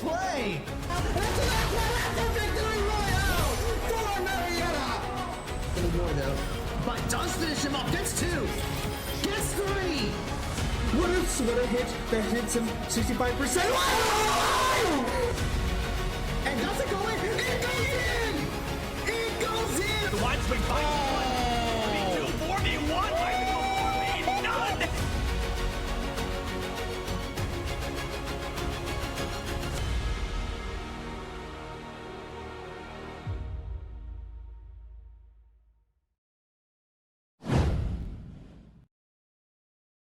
play. That's a victory royale for Marietta. Anymore though, but does finish him up. Gets two, gets three. What a hit that hits him 65%. Wow! And does it go in? It goes in. It goes in. The line's been fighting. 4v1. None.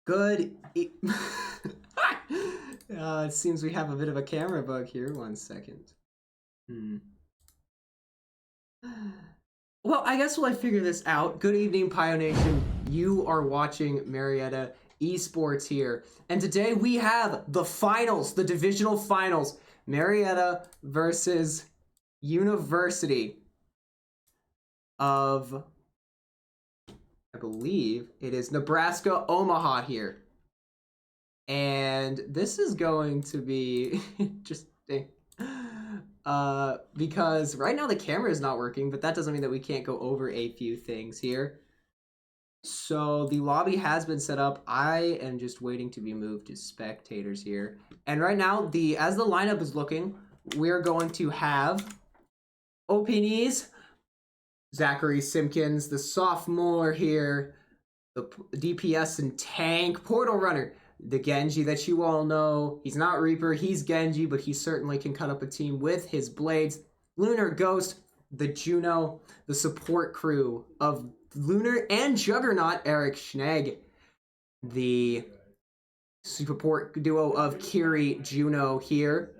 Good. It seems we have a bit of a camera bug here. 1 second. Well, I guess while I figure this out, good evening, Pio Nation. You are watching Marietta Esports here. And today we have the finals, the divisional finals. Marietta versus University of, I believe it is Nebraska Omaha here. And this is going to be interesting. Because right now the camera is not working, but that doesn't mean that we can't go over a few things here. So the lobby has been set up. I am just waiting to be moved to spectators here. And right now, as the lineup is looking, we're going to have OPNs, Zachary Simpkins, the sophomore here, the DPS and tank, portal runner, the Genji that you all know. He's not Reaper, he's Genji, but he certainly can cut up a team with his blades. Lunar Ghost, the Juno, the support crew of Lunar and Juggernaut, Eric Schnegg, the support duo of Kiri Juno here.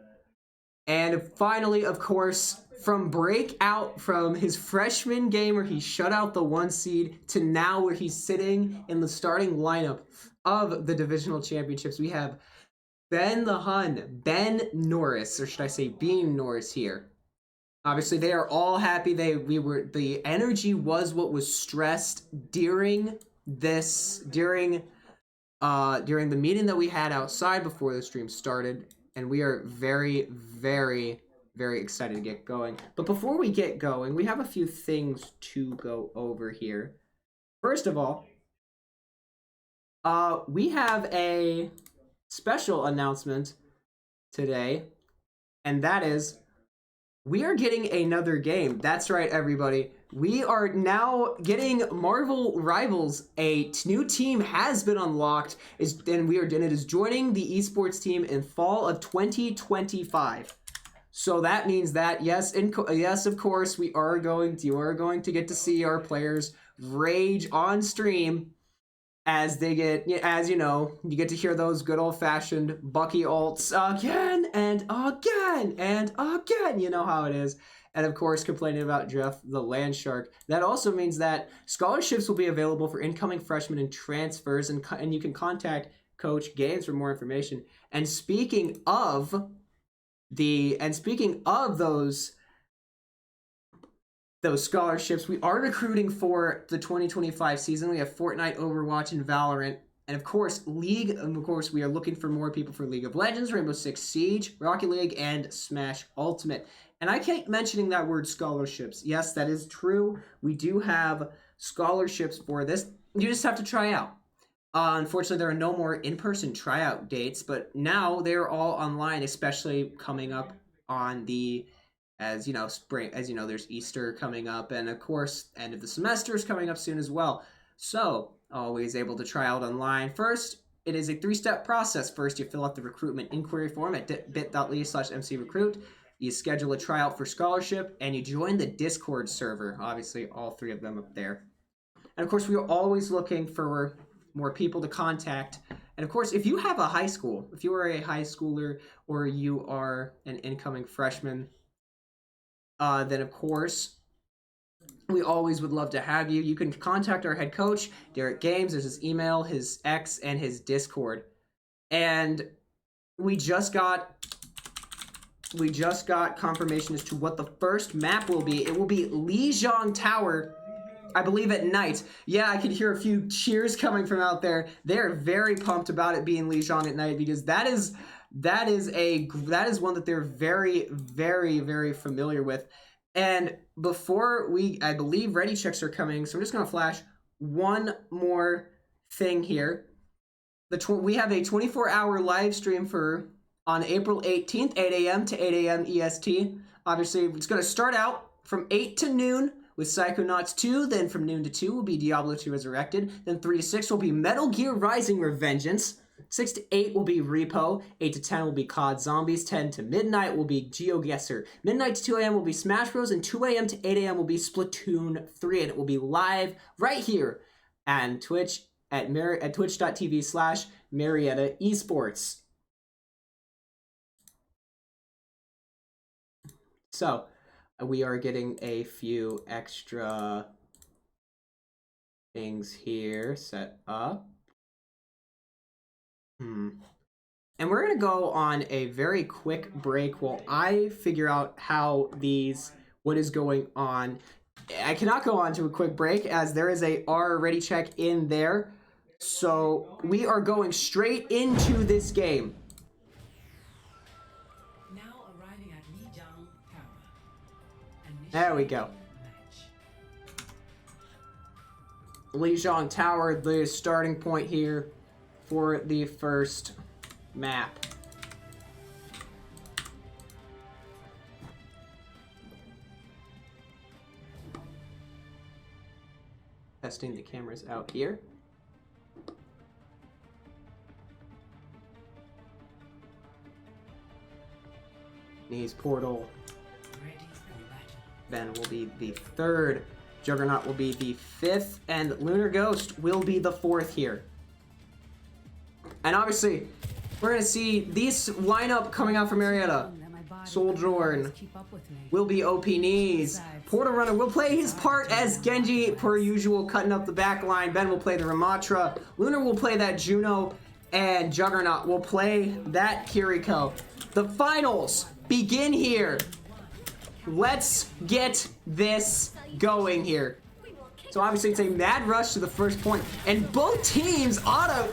And finally, of course, from breakout from his freshman game where he shut out the 1 seed to now where he's sitting in the starting lineup of the divisional championships, we have Ben the Hun, Ben Norris, or should I say Bean Norris here. Obviously, they are all happy. The energy was what was stressed during the meeting that we had outside before the stream started, and we are very, very, very excited to get going. But before we get going, we have a few things to go over here. First of all, we have a special announcement today, and that is we are getting another game. That's right, everybody. We are now getting Marvel Rivals. A new team has been unlocked, and it is joining the esports team in fall of 2025. So that means that yes, of course, you are going to get to see our players rage on stream as they get, as you know, you get to hear those good old-fashioned Bucky ults again and again and again. You know how it is. And of course, complaining about Jeff the Land Shark. That also means that scholarships will be available for incoming freshmen and transfers, and you can contact Coach Gaines for more information. And speaking of those scholarships, we are recruiting for the 2025 season. We have Fortnite, Overwatch, and Valorant. And of course, League, and of course, we are looking for more people for League of Legends, Rainbow Six Siege, Rocket League, and Smash Ultimate. And I keep mentioning that word scholarships. Yes, that is true. We do have scholarships for this. You just have to try out. Unfortunately, there are no more in-person tryout dates, but now they're all online, especially coming up on the, as you know, spring. As you know, there's Easter coming up, and of course, end of the semester is coming up soon as well. So, always able to try out online. First, it is a 3-step process. First, you fill out the recruitment inquiry form at bit.ly/mcrecruit. You schedule a tryout for scholarship, and you join the Discord server. Obviously, all 3 of them up there. And of course, we are always looking for more people to contact. And of course, if you have a high school, if you are a high schooler or you are an incoming freshman, then of course, we always would love to have you. You can contact our head coach, Derek Games. There's his email, his X, and his Discord. And we just got confirmation as to what the first map will be. It will be Lijiang Tower, I believe, at night. Yeah, I could hear a few cheers coming from out there. They're very pumped about it being Lijiang at night, because that is one that they're very, very, very familiar with. And before I believe ready checks are coming, so I'm just going to flash one more thing here. We have a 24-hour live stream on April 18th, 8 a.m. to 8 a.m. EST. Obviously, it's going to start out from 8 to noon with Psychonauts 2. Then from noon to 2 will be Diablo 2 Resurrected. Then 3 to 6 will be Metal Gear Rising Revengeance. 6 to 8 will be Repo. 8 to 10 will be COD Zombies. 10 to midnight will be GeoGuessr. Midnight to 2 a.m. will be Smash Bros. And 2 a.m. to 8 a.m. will be Splatoon 3. And it will be live right here on Twitch at twitch.tv/Marietta Esports. So, we are getting a few extra things here set up. And we're going to go on a very quick break while I figure out what is going on. I cannot go on to a quick break as there is a R ready check in there. So, we are going straight into this game. There we go. Lijiang Tower, the starting point here for the first map. Testing the cameras out here. Knees portal. Ben will be the 3rd. Juggernaut will be the 5th. And Lunar Ghost will be the 4th here. And obviously, we're going to see this lineup coming out from Marietta. Soldjorn will be OP Knees. Portal Runner will play his part as Genji, per usual, cutting up the back line. Ben will play the Ramatra. Lunar will play that Juno. And Juggernaut will play that Kiriko. The finals begin here. Let's get this going here. So obviously it's a mad rush to the first point. And both teams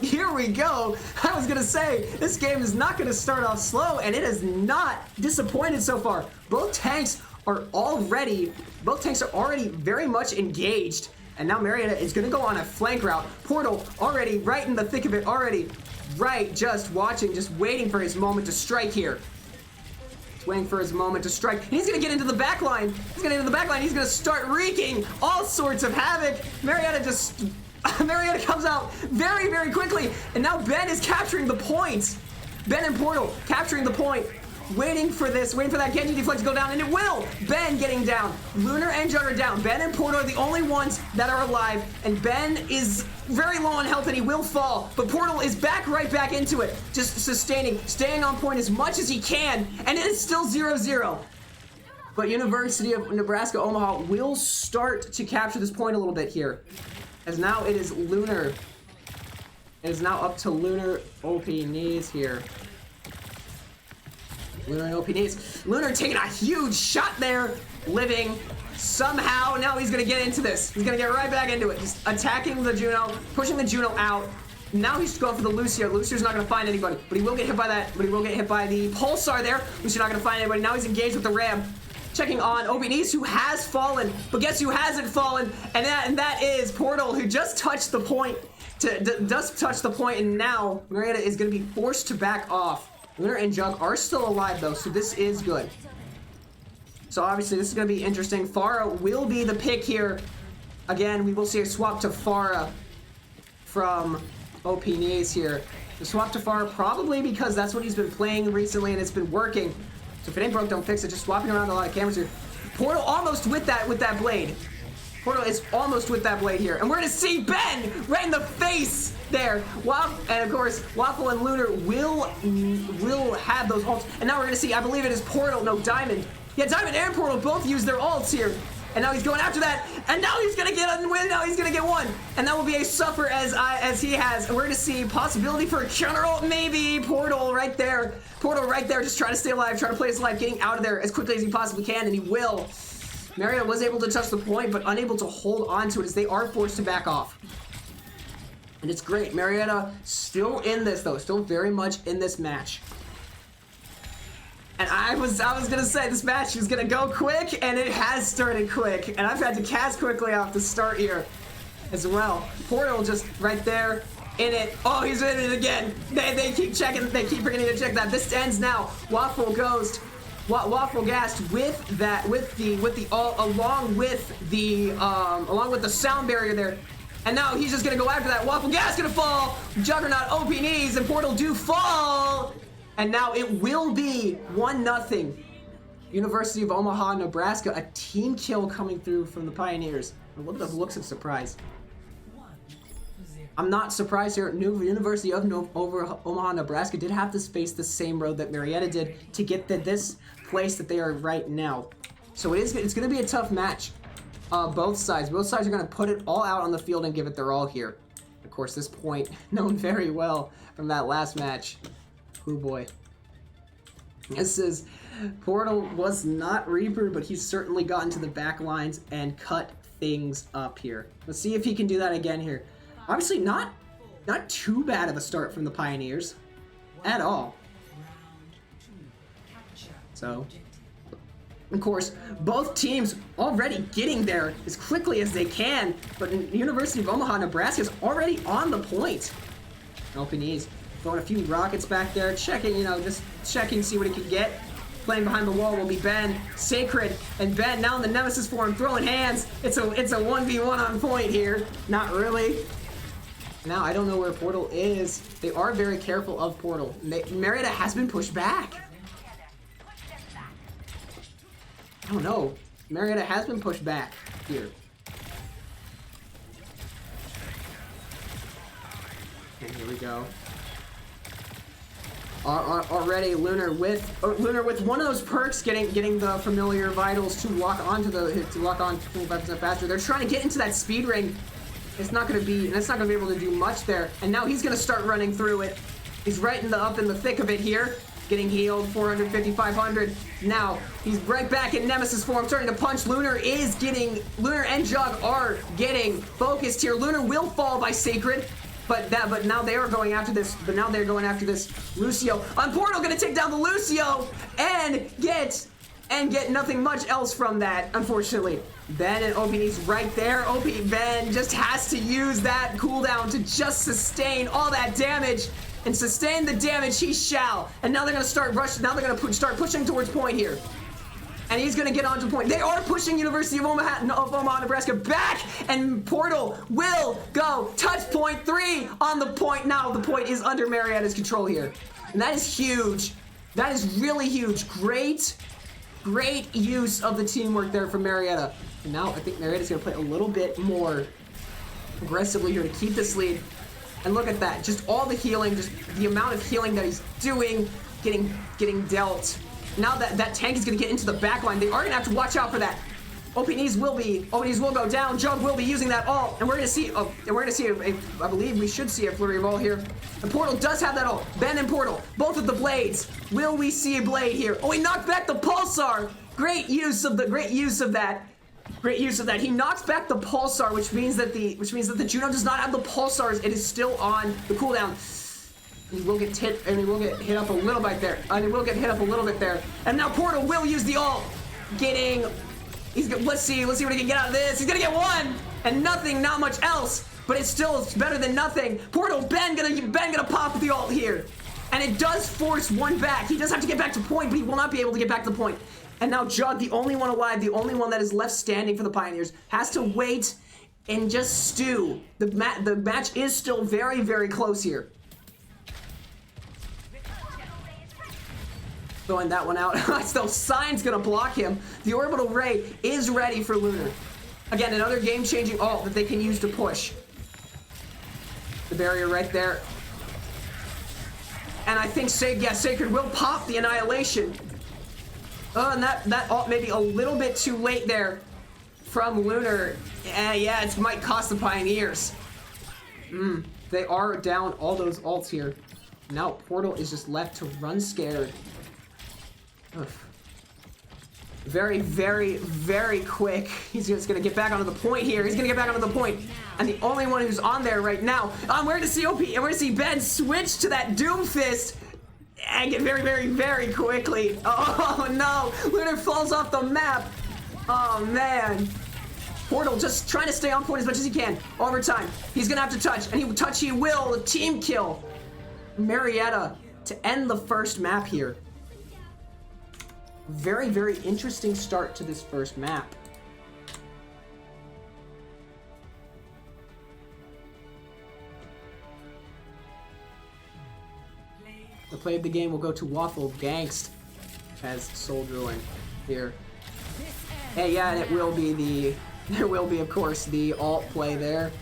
here we go. I was going to say, this game is not going to start off slow, and it has not disappointed so far. Both tanks are already very much engaged. And now Marietta is going to go on a flank route. Portal already right in the thick of it already. Right, just waiting for his moment to strike here. Waiting for his moment to strike. And he's going to get into the back line. He's going to start wreaking all sorts of havoc. Marietta comes out very, very quickly. And now Ben is capturing the points. Ben and Portal capturing the point. waiting for that Genji deflect to go down, and it will. Ben getting down. Lunar and Jug are down. Ben and Portal are the only ones that are alive, and Ben is very low on health, and he will fall. But Portal is right back into it, just sustaining, staying on point as much as he can, and it is still 0-0. But University of Nebraska Omaha will start to capture this point a little bit here, as now it is Lunar. It is now up to Lunar OP knees here. Lunar and OP knees. Lunar taking a huge shot there, living somehow. Now he's gonna get into this. He's gonna get right back into it. Just attacking the Juno, pushing the Juno out. Now he's going for the Lucio. Lucio's not gonna find anybody, but he will get hit by that. But he will get hit by the Pulsar there. Lucio's not gonna find anybody. Now he's engaged with the Ram. Checking on OP knees, who has fallen, but guess who hasn't fallen? And that is Portal, who just touched the point. Does touch the point, and now Marietta is going to be forced to back off. Lunar and Jug are still alive though, so this is good. So obviously this is going to be interesting. Farah will be the pick here. Again, we will see a swap to Farah from OP knees here. The swap to Farah probably because that's what he's been playing recently and it's been working. So if it ain't broke, don't fix it. Just swapping around a lot of cameras here. Portal almost with that blade. Portal is almost with that blade here. And we're going to see Ben right in the face there. And of course, Waffle and Lunar will have those ults. And now we're going to see, I believe it is Portal, no, Diamond. Yeah, Diamond and Portal both use their ults here. And now he's going after that. And now he's going to get a win. Now he's going to get one. And that will be a suffer as he has. And we're going to see possibility for a counter ult, maybe. Portal right there. Portal right there, just trying to stay alive, trying to play his life, getting out of there as quickly as he possibly can, and he will. Marietta was able to touch the point, but unable to hold on to it as they are forced to back off. And it's great. Marietta still in this, though. Still very much in this match. And I was going to say this match is going to go quick, and it has started quick. And I've had to cast quickly off the start here as well. Portal just right there in it. Oh, he's in it again. They keep checking. They keep forgetting to check that. This ends now. Waffle Ghost. Waffle Gassed along with the sound barrier there, and now he's just gonna go after that. Waffle Gas gonna fall. Juggernaut OP knees and Portal do fall, and now it will be 1-0. University of Omaha, Nebraska, a team kill coming through from the Pioneers. Look at the looks of surprise. I'm not surprised here. University of Omaha, Nebraska did have to face the same road that Marietta did to get to this place that they are right now. So it's going to be a tough match. Both sides are going to put it all out on the field and give it their all here. Of course, this point known very well from that last match. Oh boy. This is Portal was not Reaper, but he's certainly gotten to the back lines and cut things up here. Let's see if he can do that again here. Obviously not too bad of a start from the Pioneers at all. So, of course, both teams already getting there as quickly as they can, but University of Omaha, Nebraska is already on the point. Alpine's throwing a few rockets back there, checking, just checking, see what he can get. Playing behind the wall will be Ben, Sacred, and Ben now in the Nemesis form, throwing hands. It's a 1v1 on point here. Not really. Now, I don't know where Portal is. They are very careful of Portal. Marietta has been pushed back. I don't know. Marietta has been pushed back here. And here we go. Already Lunar with one of those perks, getting the familiar vitals to lock on 25% faster. They're trying to get into that speed ring. It's not going to be able to do much there. And now he's going to start running through it. He's right up in the thick of it here. Getting healed, 450, 500. Now, he's right back in Nemesis form, starting to punch. Lunar and Jug are getting focused here. Lunar will fall by Sacred, but now they are going after this. But now they're going after this Lucio. On Portal, gonna take down the Lucio and get nothing much else from that, unfortunately. Ben and OP's right there. Ben just has to use that cooldown to just sustain all that damage. And sustain the damage he shall. And now they're gonna start rushing. Now they're gonna start pushing towards point here. And he's gonna get onto point. They are pushing University of Omaha, Nebraska back. And Portal will go touch point 3 on the point. Now the point is under Marietta's control here. And that is huge. That is really huge. Great use of the teamwork there from Marietta. And now I think Marietta's going to play a little bit more aggressively here to keep this lead. And look at that. Just all the healing, just the amount of healing that he's doing, getting dealt. Now that tank is going to get into the back line. They are going to have to watch out for that. OPNs will go down. Jug will be using that ult, and we're gonna see. I believe we should see a flurry of ult here. The Portal does have that ult. Ben and Portal, both of the blades. Will we see a blade here? Oh, he knocked back the Pulsar. Great use of that. He knocks back the Pulsar, which means that the Juno does not have the Pulsars. It is still on the cooldown. He will get hit, and he will get hit up a little bit there. And now Portal will use the ult, let's see what he can get out of this. He's gonna get one and nothing, not much else, but it's better than nothing. Portal Ben gonna pop the ult here, and it does force one back. He does have to get back to point, but he will not be able to get back to point. And now Jug, the only one alive, the only one that is left standing for the Pioneers, has to wait and just stew. The match is still very, very close here. Throwing that one out. Still, Sign's gonna block him. The Orbital Ray is ready for Lunar. Again, another game-changing ult that they can use to push. The barrier right there. And I think Sacred will pop the Annihilation. Oh, and that ult may be a little bit too late there from Lunar. Yeah, it might cost the Pioneers. They are down all those ults here. Now Portal is just left to run scared. Ugh. Very, very, very quick. He's just gonna get back onto the point here. And the only one who's on there right now. We're gonna see OP, and we're gonna see Ben switch to that Doom Fist and get very, very, very quickly. Oh no! Lunar falls off the map. Oh man. Portal just trying to stay on point as much as he can. Overtime. He's gonna have to touch, and he will. The team kill. Marietta to end the first map here. Very, very interesting start to this first map. The play of the game will go to Waffle Gangst as Soul Druin here. Hey, yeah, and there will be, of course, the alt play there.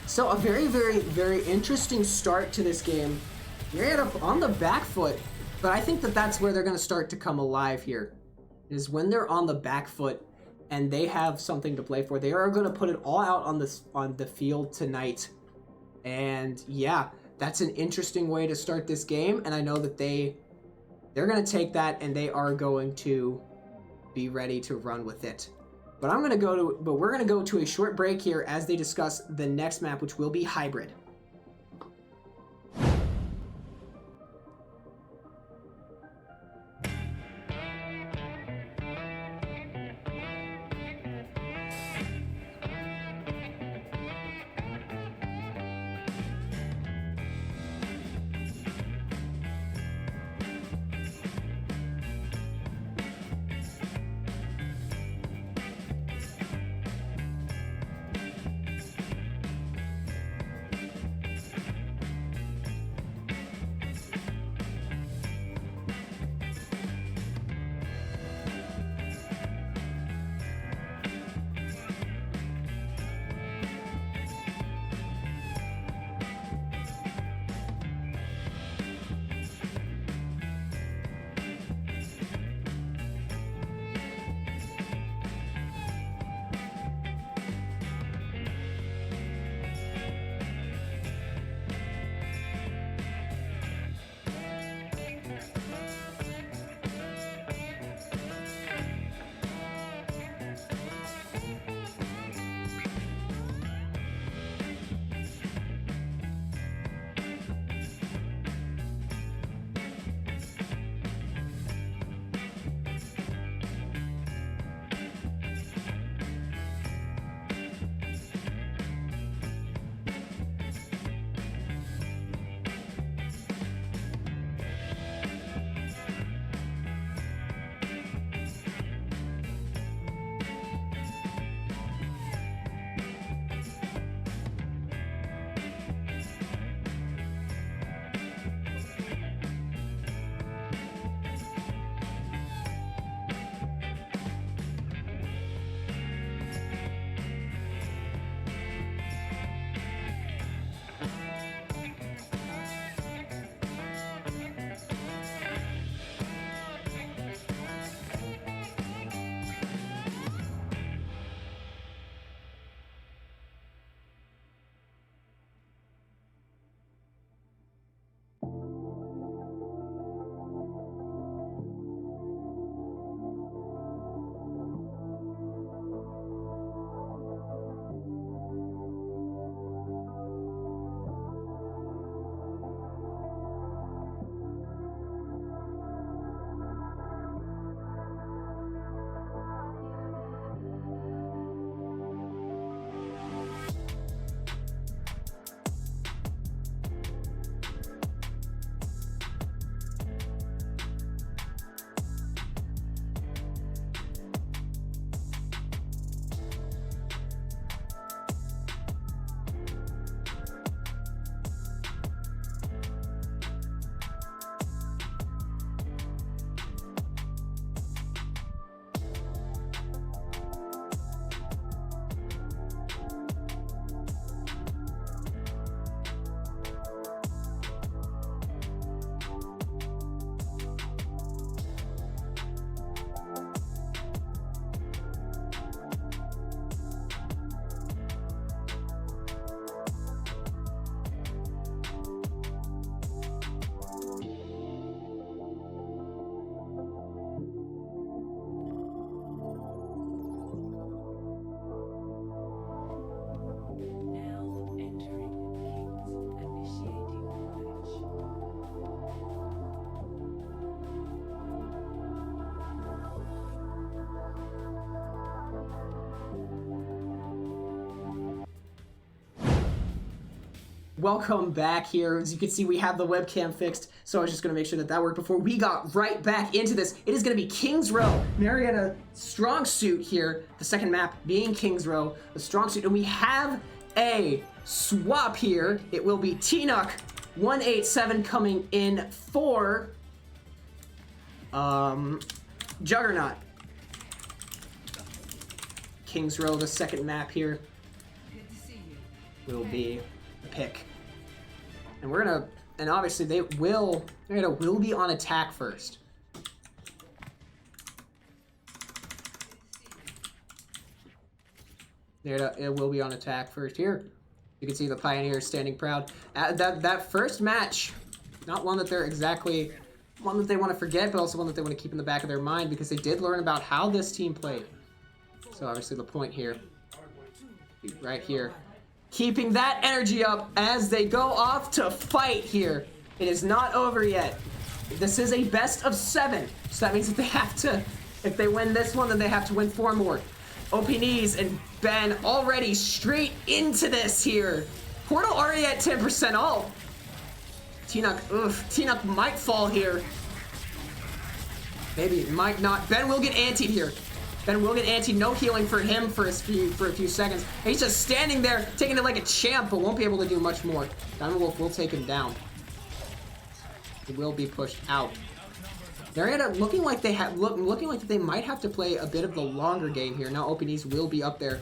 So a very, very, very interesting start to this game. Marietta on the back foot. But I think that's where they're going to start to come alive here, is when they're on the back foot and they have something to play for. They are going to put it all out on the field tonight. And yeah, that's an interesting way to start this game. And I know that they're going to take that and they are going to be ready to run with it. But we're going to go to a short break here as they discuss the next map, which will be Hybrid. welcome back here. As you can see, we have the webcam fixed, so I was just going to make sure that worked before we got right back into this. It is going to be Kings Row. Marietta strong suit here. The second map being Kings Row, a strong suit. And we have a swap here. It will be Tinock 187 coming in for Juggernaut. Kings Row, the second map here, will be the pick. And we're gonna, and obviously Marietta will be on attack first. It will be on attack first here. You can see the Pioneers standing proud. That first match, not one that they're exactly, one that they want to forget, but also one that they want to keep in the back of their mind because they did learn about how this team played. So obviously the point here, right here, keeping that energy up as they go off to fight here. It is not over yet. This is a best of 7, so that means that they have to, if they win this one, then they have to win 4 more. OP Knees and Ben already straight into this here. Portal already at 10% ult. Tinock might fall here. Maybe, might not. Ben will get antied here. Ben will get antied. No healing for him for a few seconds. He's just standing there, taking it like a champ, but won't be able to do much more. Diamond Wolf will take him down. He will be pushed out. Marietta looking like they might have to play a bit of the longer game here. Now OPNs will be up there.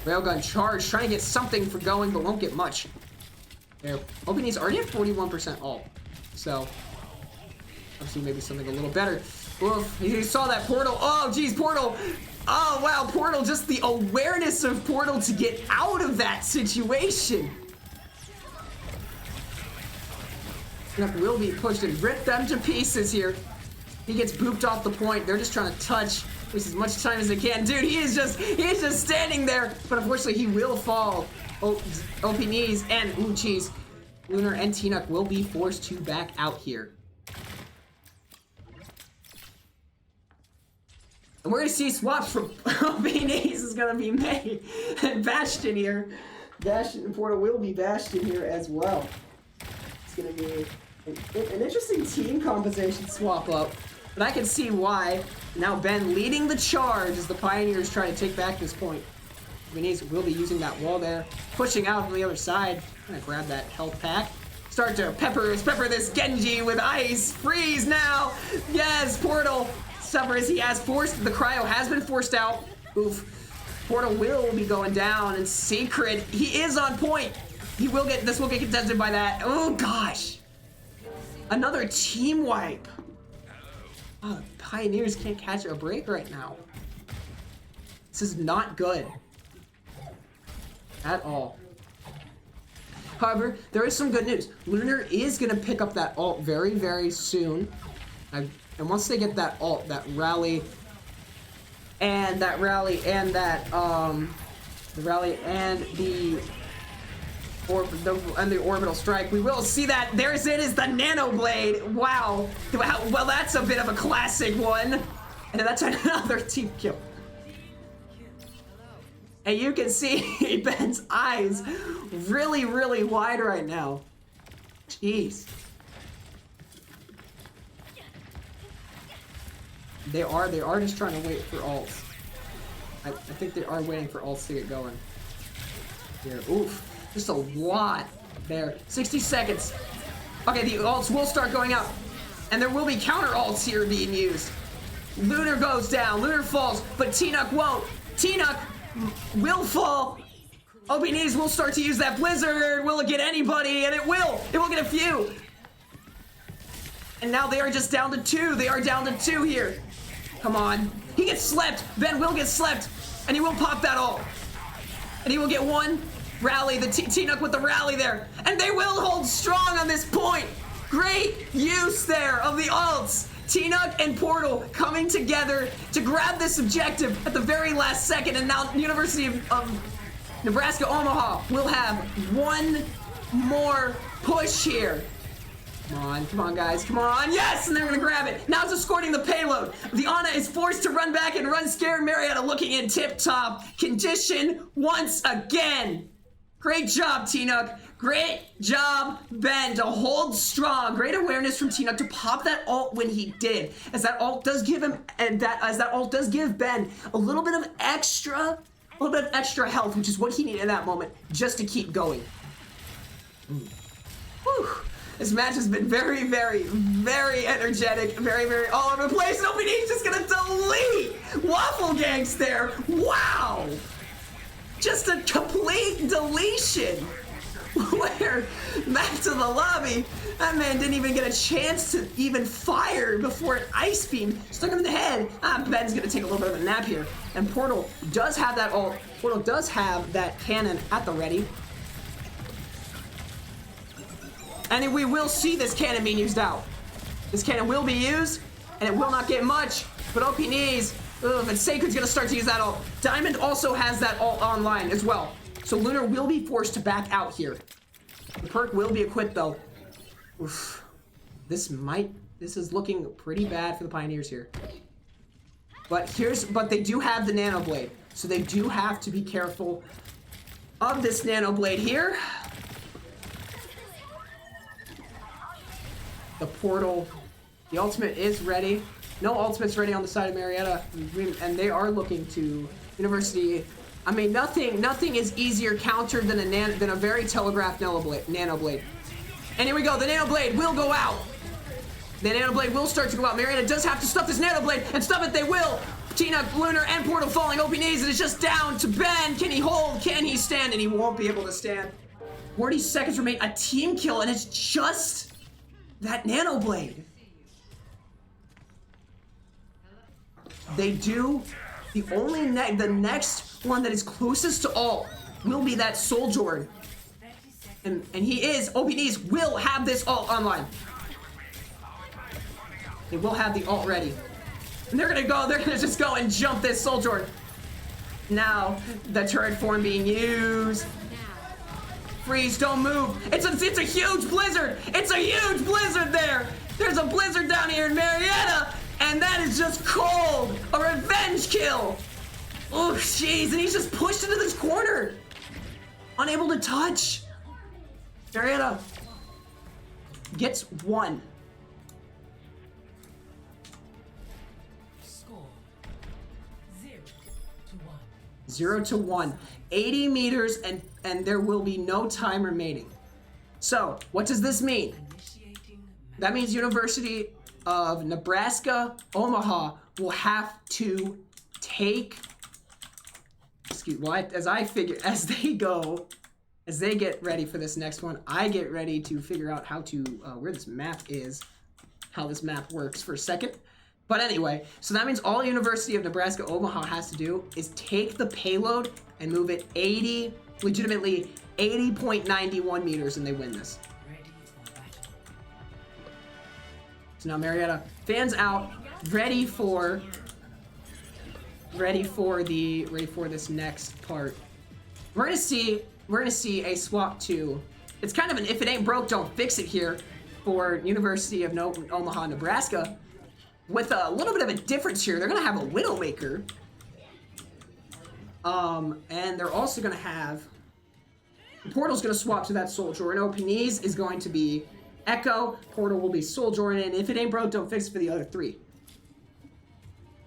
Railgun charge, trying to get something for going, but won't get much. There, OPNs already at 41% ult. So, obviously maybe something a little better. Oof, he saw that Portal. Oh, geez, Portal. Oh, wow, Portal, just the awareness of Portal to get out of that situation. Will be pushed and rip them to pieces here. He gets booped off the point. They're just trying to touch, waste as much time as they can. Dude, he is just standing there. But unfortunately, he will fall. OP Knees and, ooh, geez, Lunar and Tinock will be forced to back out here. And we're going to see swaps from OP Knees is going to be made. And Bastion here. Bastion and Portal will be Bastion here as well. It's going to be an interesting team composition swap up. But I can see why. Now Ben leading the charge as the Pioneers try to take back this point. Knees will be using that wall there. Pushing out from the other side. Gonna grab that health pack. Start to pepper this Genji with ice. Freeze now. Yes, Portal suffers. He has forced. The cryo has been forced out. Oof. Portal will be going down. And Secret, he is on point. This will get contested by that. Oh gosh. Another team wipe. Oh, Pioneers can't catch a break right now. This is not good. At all. However, there is some good news. Lunar is going to pick up that ult very, very soon. And once they get that ult, that rally, and the rally and the orbital strike, we will see that. There's it, is the nano blade. Wow. Well, that's a bit of a classic one. And that's another team kill. And you can see Ben's eyes really, really wide right now. Jeez. They are just trying to wait for ults. I think they are waiting for ults to get going. Here, oof. Just a lot there. 60 seconds. Okay, the ults will start going out. And there will be counter ults here being used. Lunar goes down. Lunar falls. But Tinock won't. Tinock will fall. OP Knees will start to use that Blizzard. Will it get anybody? And it will. It will get a few. And now they are just down to 2. They are down to 2 here. Come on. He gets slept. Ben will get slept. And he will pop that ult. And he will get 1. Rally, the Tinock with the rally there. And they will hold strong on this point. Great use there of the ults. Tinock and Portal coming together to grab this objective at the very last second. And now University of Nebraska Omaha will have 1 more push here. Come on, guys, come on. Yes, and they're gonna grab it. Now it's escorting the payload. The Ana is forced to run back and run scared. Marietta looking in tip-top condition once again. Great job, Tinock. Great job, Ben, to hold strong. Great awareness from Tina to pop that ult when he did. As that ult does give him, and as that ult does give Ben a little bit of extra health, which is what he needed in that moment, just to keep going. Whew. This match has been very, very, very energetic, very, very all over the place. Nobody's just gonna delete Waffle Gangs there. Wow! Just a complete deletion. Where, back to the lobby, that man didn't even get a chance to even fire before an ice beam stuck him in the head. Ben's gonna take a little bit of a nap here. And Portal does have that ult. Portal does have that cannon at the ready. And we will see this cannon being used out. This cannon will be used, and it will not get much, but OP Knees, and Sacred's gonna start to use that ult. Diamond also has that ult online as well. So Lunar will be forced to back out here. The perk will be equipped though. Oof. This is looking pretty bad for the Pioneers here. But they do have the Nano Blade. So they do have to be careful of this Nano Blade here. The Portal, the ultimate is ready. No ultimate's ready on the side of Marietta, and they are looking to University. I mean, nothing is easier countered than a very telegraphed Nano Blade. And here we go. The Nano Blade will go out. The Nano Blade will start to go out. Marietta does have to stuff this Nano Blade, and stuff it they will. Tina, Lunar, and Portal falling. OP Knees, and it's just down to Ben. Can he hold? Can he stand? And he won't be able to stand. 40 seconds remain. A team kill, and it's just that Nano Blade. They do. The next one that is closest to ult will be that Souljourn. And he is, OP Knees will have this ult online. They will have the ult ready. And they're gonna just go and jump this Souljourn. Now, the turret form being used. Freeze, don't move. It's a huge blizzard. It's a huge blizzard there. There's a blizzard down here in Marietta. And that is just cold. A revenge kill. Oh, jeez. And he's just pushed into this corner. Unable to touch. Marietta gets one. Score 0-1. 0-1. 80 meters and there will be no time remaining. So, what does this mean? That means University of Nebraska Omaha will have to take, as they get ready for this next one, I get ready to figure out how to where this map is, how this map works for a second. But anyway, so that means all University of Nebraska Omaha has to do is take the payload and move it legitimately 80.91 meters, and they win this. So now Marietta, fans out, ready for this next part. We're gonna see a swap to. It's kind of an if it ain't broke, don't fix it here for University of Omaha, Nebraska. With a little bit of a difference here, they're gonna have a Widowmaker. And they're also gonna have Portal's gonna swap to that Soldier, and OP Knees is going to be Echo. Portal will be Soldier, and if it ain't broke, don't fix it for the other three.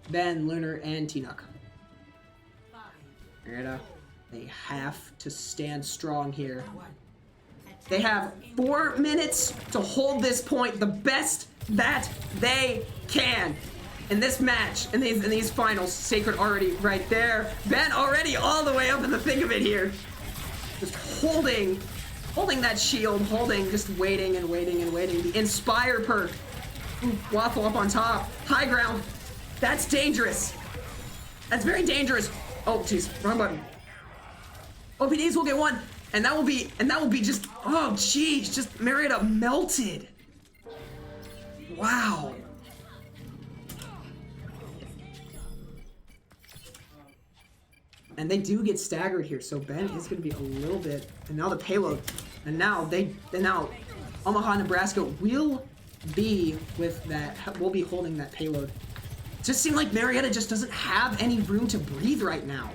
Ben, Lunar, and T-Nuck. Marietta, they have to stand strong here. They have 4 minutes to hold this point the best that they can. In this match, in these finals, Sacred already right there. Ben already all the way up in the thick of it here. Just holding that shield, just waiting and waiting and waiting. The Inspire perk. Ooh, Waffle up on top. High ground. That's dangerous. That's very dangerous. Oh, jeez, wrong button. OPDs will get one, and that will be just, oh, jeez, just Marietta melted. Wow. And they do get staggered here, so Ben is going to be a little bit, and now the payload, and now Omaha, Nebraska will be with that, will be holding that payload. It just seemed like Marietta just doesn't have any room to breathe right now.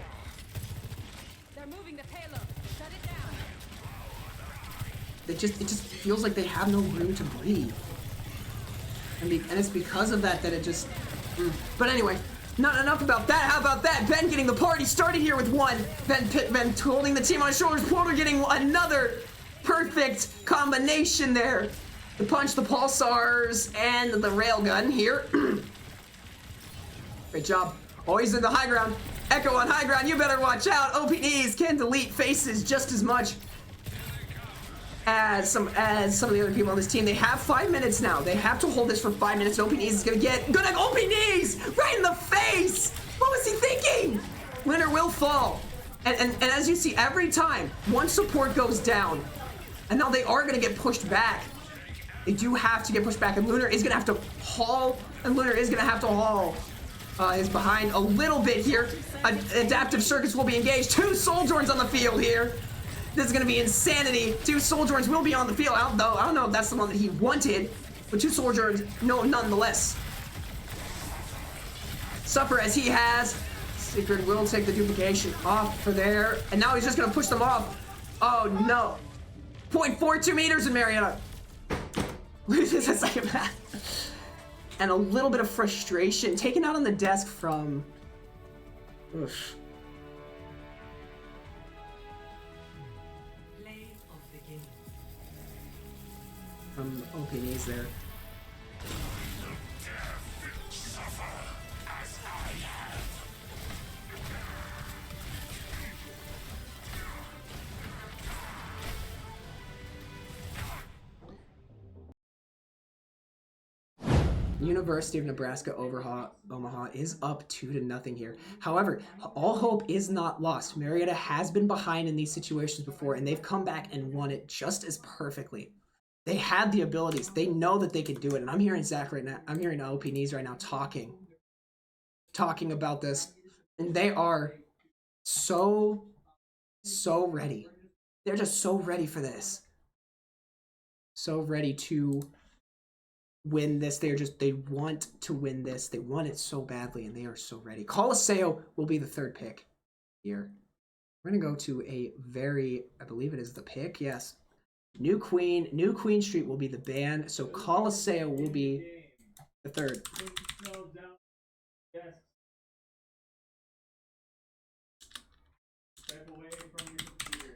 They're moving the payload. Shut it down. it just feels like they have no room to breathe. And it's because of that it just... But anyway, not enough about that. How about that? Ben getting the party started here with one. Ben holding the team on his shoulders. Porter getting another perfect combination there. The punch, the pulsars, and the railgun here. Great job. Always in the high ground. Echo on high ground. You better watch out. OPDs can delete faces just as much as some of the other people on this team. They have 5 minutes now. They have to hold this for 5 minutes. OP Knees is gonna OP Knees right in the face. What was he thinking? Winner will fall. And as you see, every time one support goes down, and now they are gonna get pushed back. They do have to get pushed back, and Lunar is gonna have to haul. Is behind a little bit here. Adaptive circuits will be engaged. 2 Soldierns on the field here. This is going to be insanity. 2 Soldierns will be on the field. I don't know if that's the one that he wanted, but 2 Soldierns, no, nonetheless. Suffer as he has. Secret will take the duplication off for there, and now he's just going to push them off. Oh no. 0.42 meters in Marietta. Loses a second match. And a little bit of frustration taken out on the desk from... Oof. From OPDs there. University of Nebraska Omaha is up 2-0 here. However, all hope is not lost. Marietta has been behind in these situations before, and they've come back and won it just as perfectly. They had the abilities. They know that they can do it. And I'm hearing Zach right now. I'm hearing OP Knees right now talking about this. And they are so ready. They're just so ready for this. So ready to win this. They want to win this. They want it so badly, and they are so ready. Coliseo will be the 3rd pick here. We're going to go to a I believe it is the pick. Yes. New Queen Street will be the ban. So Coliseo will be the 3rd.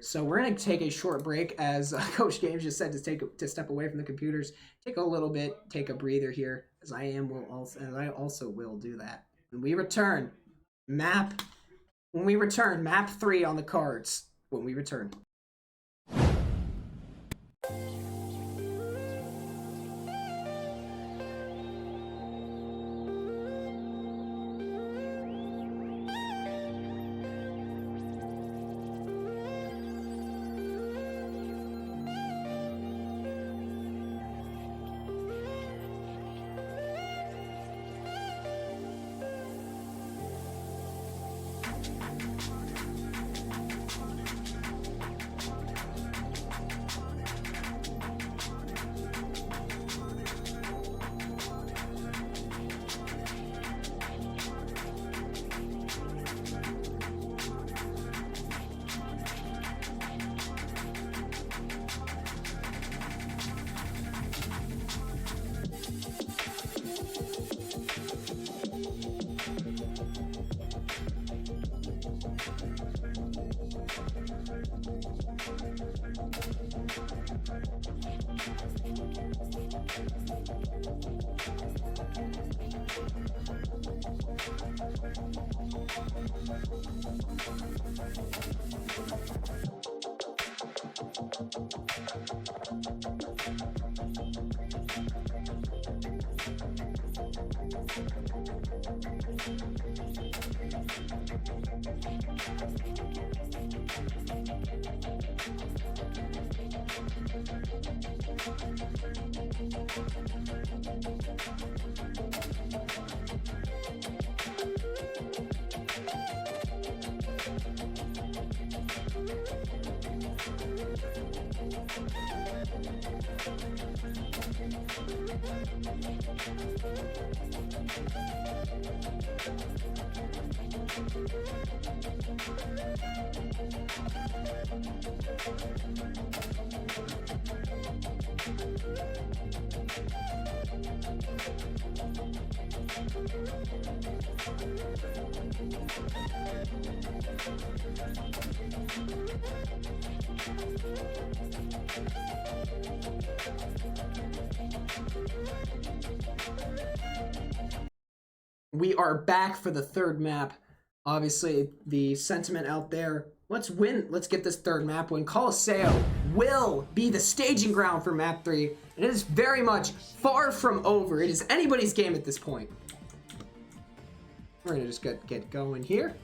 So we're going to take a short break, as Coach Games just said, to step away from the computers, take a little bit, take a breather here, as I also will do that. When we return, map 3 on the cards when we return. We are back for the third map. Obviously, the sentiment out there, let's win. Let's get this third map win. Colosseo will be the staging ground for map 3. And it is very much far from over. It is anybody's game at this point. We're going to just get going here.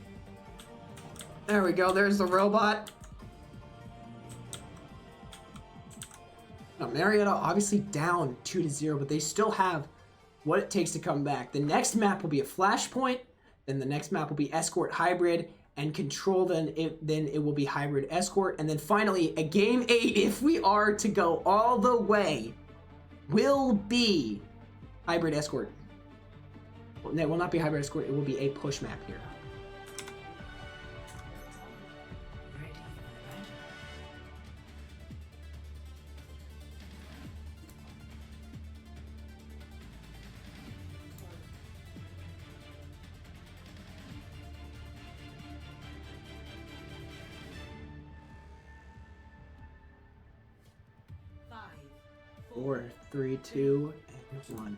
There we go. There's the robot. Now, Marietta obviously down 2-0, but they still have what it takes to come back. The next map will be a Flashpoint, then the next map will be Escort Hybrid, and Control, then it will be Hybrid Escort, and then finally a Game 8, if we are to go all the way, will be Hybrid Escort. Well, it will not be Hybrid Escort, it will be a push map here. Four, 3, 2, and 1.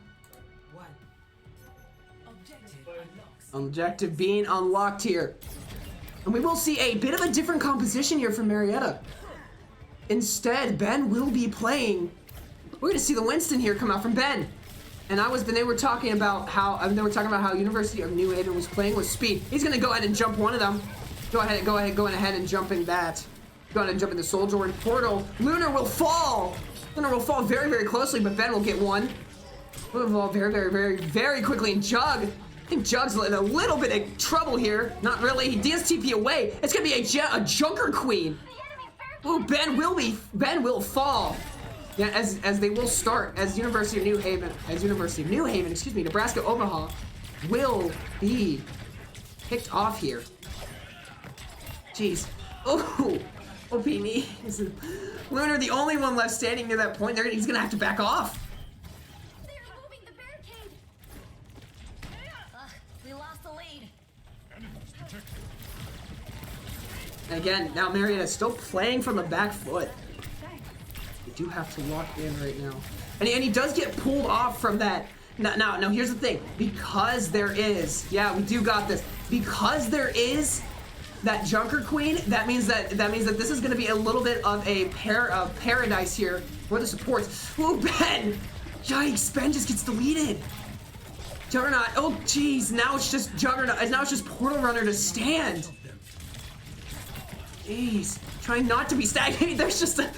Objective being unlocked here. And we will see a bit of a different composition here from Marietta. Instead, Ben will be playing. We're gonna see the Winston here come out from Ben. And they were talking about how University of New Haven was playing with speed. He's gonna go ahead and jump one of them. Go ahead and jumping that. Go ahead and jump in the Soldier Word portal. Lunar will fall. Lunar will fall very, very closely, but Ben will get one. Will fall very, very, very, very quickly. And Jug, I think Jug's in a little bit of trouble here. Not really. He does TP away. It's gonna be a Junker Queen. Oh, Ben will fall. Yeah, as they will start as University of New Haven, excuse me, Nebraska Omaha will be kicked off here. Jeez. Oh, OP Lunar, the only one left standing near that point. He's gonna have to back off. They're moving the barricade. We lost the lead. And again, now Marietta is still playing from the back foot. They do have to lock in right now. And he does get pulled off from that. Now, here's the thing. Because there is, yeah, we do got this. Because there is that Junker Queen, that means that this is going to be a little bit of a paradise here for the supports. Oh, Ben! Yikes! Ben just gets deleted. Juggernaut. Oh, jeez. Now it's just Juggernaut. Now it's just Portal Runner to stand. Jeez. Trying not to be stagnated. There's just a...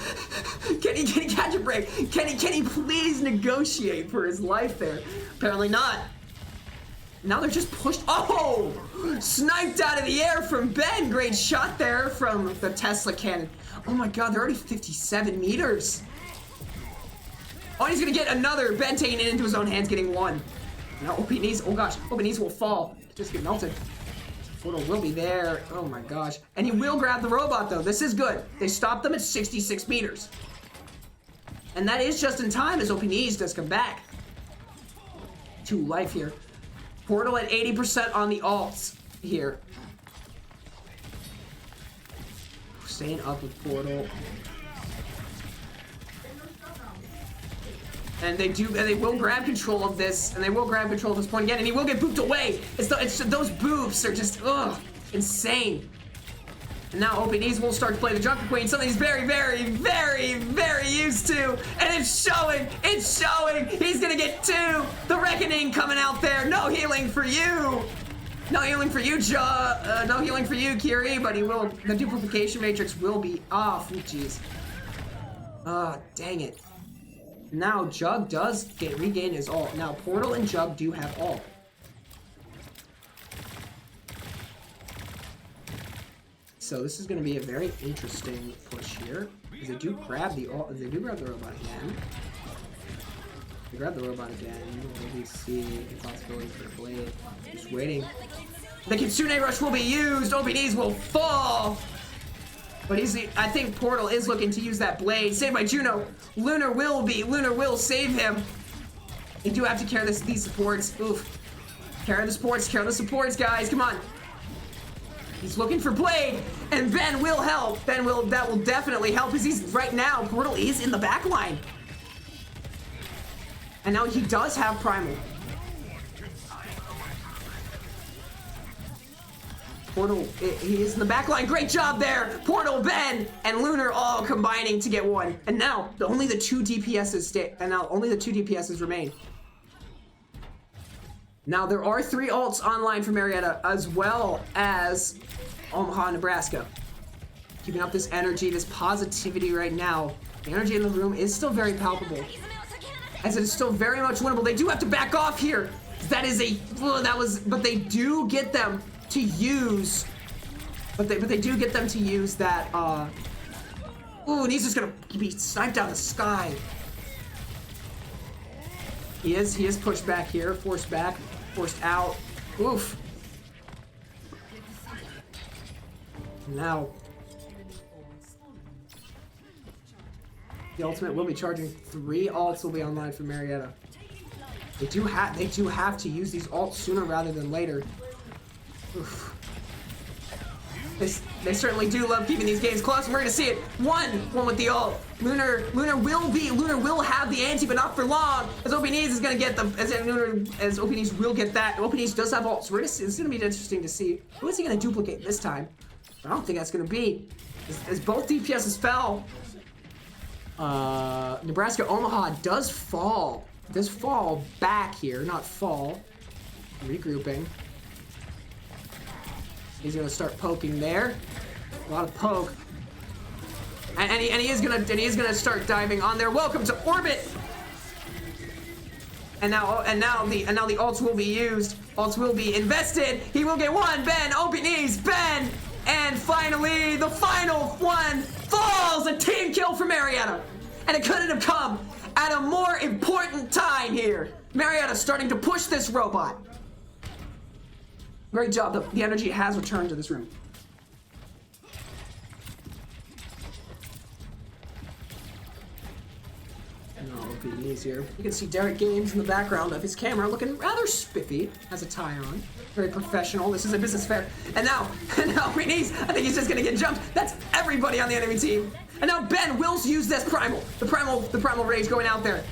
Can he catch a break? Can he please negotiate for his life there? Apparently not. Now they're just pushed. Oh! Sniped out of the air from Ben. Great shot there from the Tesla cannon. Oh my god, they're already 57 meters. Oh, he's gonna get another. Ben taking it into his own hands, getting one. Now OP knees. Oh gosh, OP knees will fall. Just get melted. Portal will be there. Oh my gosh. And he will grab the robot though. This is good. They stopped them at 66 meters. And that is just in time as OP knees does come back. 2 life here. Portal at 80% on the alts here. Staying up with Portal. And they will grab control of this, and they will grab control of this point again, and he will get booped away. It's those boofs are just, insane. And now OPDs will start to play the Junker Queen, something he's very, very, very, very used to. And it's showing, He's gonna get 2. The Reckoning coming out there. No healing for you. No healing for you, no healing for you, Kiri, but the duplication matrix will be off. Jeez. Dang it. Now Jug does regain his ult. Now Portal and Jug do have ult. So this is going to be a very interesting push here. Because they do grab the robot again. Grab the robot again. We see the possibility for the blade. Just waiting. The Kitsune Rush will be used. OBDs will fall. But I think Portal is looking to use that blade. Saved by Juno. Lunar will save him. They do have to carry these supports. Oof. Carry the supports, guys. Come on. He's looking for blade, and Ben will help. That will definitely help, because he's right now. Portal is in the back line. And now he does have Primal. Portal, he is in the back line. Great job there. Portal, Ben, and Lunar all combining to get one. And now only the two DPSs remain. Now there are 3 ults online for Marietta, as well as Omaha, Nebraska. Keeping up this energy, this positivity right now. The energy in the room is still very palpable, as it is still very much winnable. They do have to back off here. But they do get them to use, but they do get them to use that. Ooh, and he's just gonna be sniped out of the sky. He is pushed back here, forced out. Oof. Now the ultimate will be charging. 3 ults will be online for Marietta. They do have to use these ults sooner rather than later. Oof. They certainly do love keeping these games close. We're gonna see it. One with the ult. Lunar will have the anti, but not for long. As OPNeeds is gonna get them. As OPNeeds will get that. OPNeeds does have ults. It's gonna be interesting to see who is he gonna duplicate this time. I don't think that's gonna be. As both DPSs fell, Nebraska Omaha does fall back here, not fall. Regrouping. He's gonna start poking there. A lot of poke. And he is gonna start diving on there. Welcome to orbit. And now the ults will be used. Ults will be invested. He will get one. Ben, open knees, Ben, and finally the final one falls. A team kill for Marietta, and it couldn't have come at a more important time here. Marietta starting to push this robot. Great job. The energy has returned to this room. No, it'll be easier. You can see Derek Gaines in the background of his camera looking rather spiffy. Has a tie on. Very professional. This is a business fair. And now Reese, I think he's just gonna get jumped. That's everybody on the enemy team. And now Ben will use this primal. The primal rage going out there.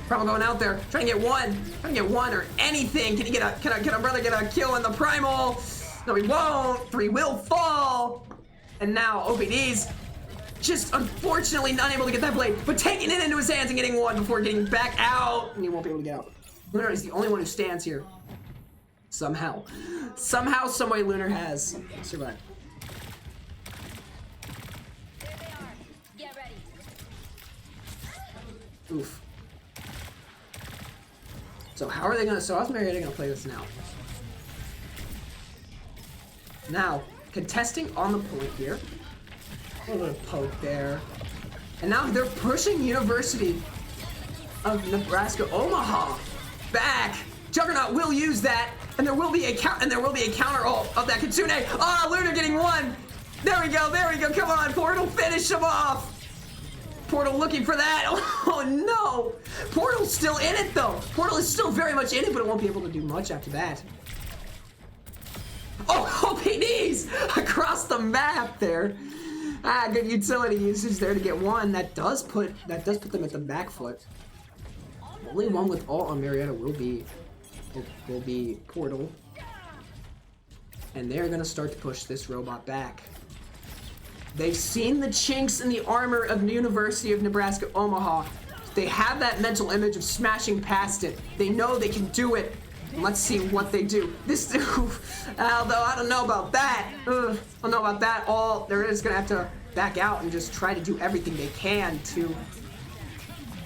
Primal going out there, trying to get one or anything. Can our brother get a kill in the primal? No, he won't. 3 will fall. And now OPD's just unfortunately not able to get that blade, but taking it into his hands and getting one before getting back out. And he won't be able to get out. Lunar is the only one who stands here. Somehow, some way Lunar has survived. There they are. Get ready. Oof. So how's Marietta gonna play this now? Now, contesting on the point here. A little poke there. And now they're pushing University of Nebraska Omaha back. Juggernaut will use that, and there will be a counter ult of that Kitsune. Ah, Lunar getting one. There we go. Come on, Portal, finish him off. Portal looking for that. Oh no! Portal's still in it though. Portal is still very much in it, but it won't be able to do much after that. Oh, OPDs across the map there. Ah, good utility usage there to get one. That does put them at the back foot. Only one with ult on Marietta will be Portal. And they're gonna start to push this robot back. They've seen the chinks in the armor of the University of Nebraska Omaha. They have that mental image of smashing past it. They know they can do it. And let's see what they do. Although I don't know about that. I don't know about that. They're just gonna have to back out and just try to do everything they can to.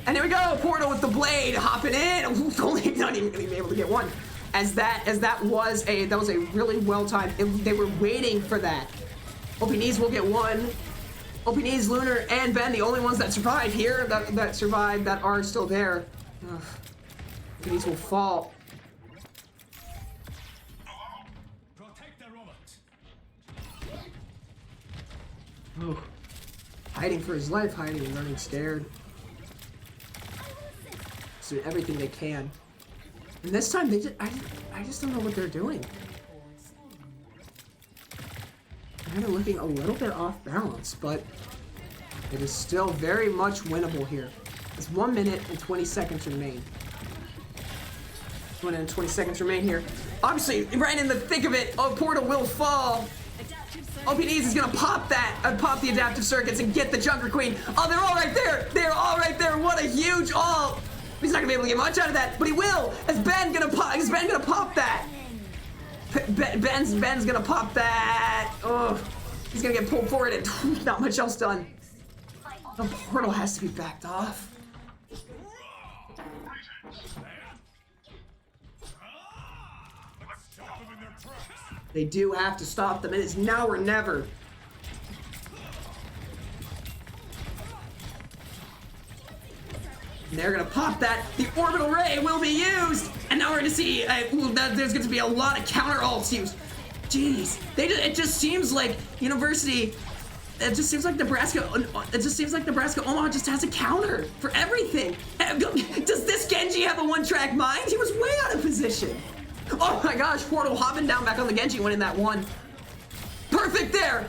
And here we go, Portal with the blade hopping in. Only not even gonna be able to get one. That was a really well timed. They were waiting for that. OPNeeds will get one. OPN's, Lunar, and Ben, the only ones that survive here, that survive, that are still there. Ugh. OPN's will fall. Protect the robots. Oh. Hiding for his life, hiding and running scared. Just doing everything they can. And this time, I just don't know what they're doing. Kind of looking a little bit off balance, but it is still very much winnable here. It's 1 minute and 20 seconds remain. 1 minute and 20 seconds remain here. Obviously, right in the thick of it, Portal will fall. OPN's is gonna pop that, pop the adaptive circuits and get the Junker Queen. Oh, they're all right there. They're all right there. What a huge ult. He's not gonna be able to get much out of that, but he will. Is Ben gonna pop that? Ben's gonna pop that. Oh, he's gonna get pulled forward and not much else done. The portal has to be backed off. They do have to stop them. It is now or never. And they're gonna pop that. The orbital ray will be used, and now we're gonna see there's going to be a lot of counter ults used. Jeez, it just seems like University. It just seems like Nebraska. It just seems like Nebraska Omaha just has a counter for everything. Does this Genji have a one-track mind? He was way out of position. Oh my gosh, Portal hopping down back on the Genji, winning that one. Perfect there.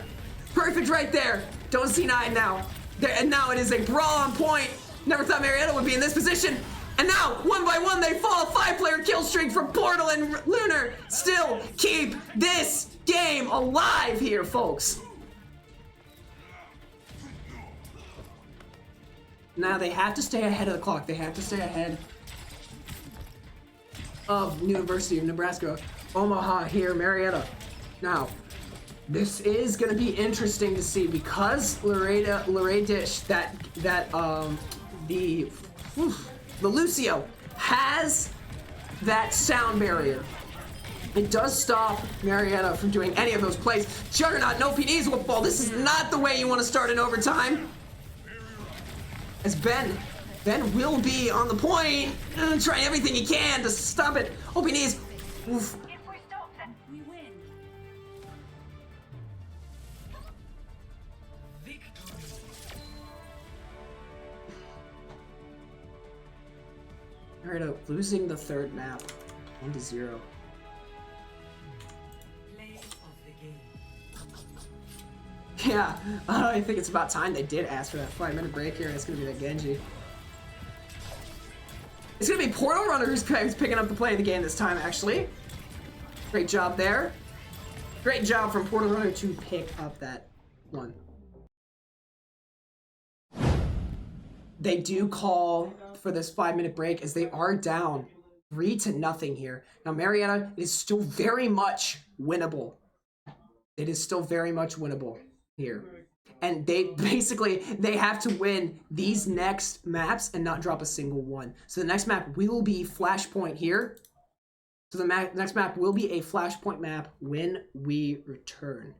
Perfect right there. Don't see 9 now. And now it is a brawl on point. Never thought Marietta would be in this position. And now, 1 by 1, they fall. 5-player kill streak from Portal and Lunar. Still keep this game alive here, folks. Now they have to stay ahead of the clock. They have to stay ahead of University of Nebraska Omaha here, Marietta. Now, this is going to be interesting to see because Loradish, the Lucio has that sound barrier. It does stop Marietta from doing any of those plays. Juggernaut, no PDs will fall. This is not the way you want to start an overtime. As Ben will be on the point, trying everything he can to stop it. OPN's. Oof. If we stop them, we win. Marietta losing the third map, 1-0. Yeah, I think it's about time they did ask for that 5-minute break here, and it's going to be the Genji. It's going to be Portal Runner who's picking up the play of the game this time, actually. Great job there. Great job from Portal Runner to pick up that one. They do call for this 5-minute break as they are down 3-0 here. Now, Marietta is still very much winnable. It is still very much winnable here. And they have to win these next maps and not drop a single one. So the next map will be Flashpoint here. So the next map will be a Flashpoint map when we return.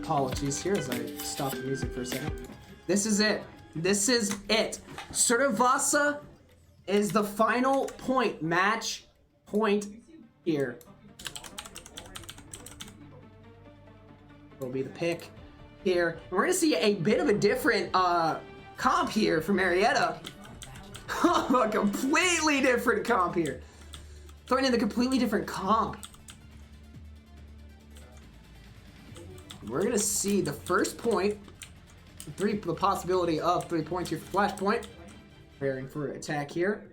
Apologies here as I stop the music for a second. This is it. This is it. Survasa is the final point, match point here. Will be the pick here. And we're gonna see a bit of a different comp here for Marietta. A completely different comp here. Throwing in the completely different comp. We're gonna see the first point. The possibility of 3 points here for Flashpoint. Preparing for attack here.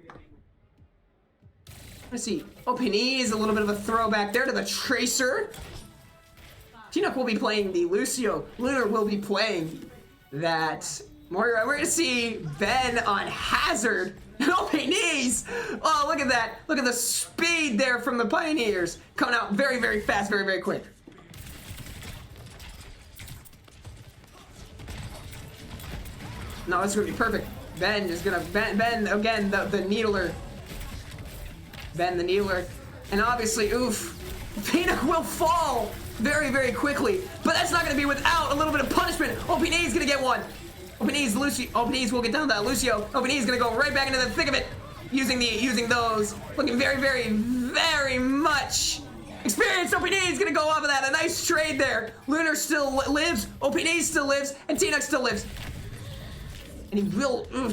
Let's see. Openese, a little bit of a throwback there to the Tracer. T-Nuck will be playing the Lucio. Lunar will be playing that Moira. We're gonna see Ben on Hazard. Openese! Oh, look at that. Look at the speed there from the Pioneers. Coming out very, very fast, very, very quick. No, it's gonna be perfect. Ben is gonna Ben again, the needler. Ben the needler. And obviously, oof, Pina will fall very, very quickly. But that's not gonna be without a little bit of punishment. Openese is gonna get one. Openese, Lucio. Openese will get down to that. Lucio. Openese is gonna go right back into the thick of it. Using those. Looking very, very, very much experienced. Openese is gonna go off of that. A nice trade there. Lunar still lives. Openese still lives. And T-Nuck still lives. And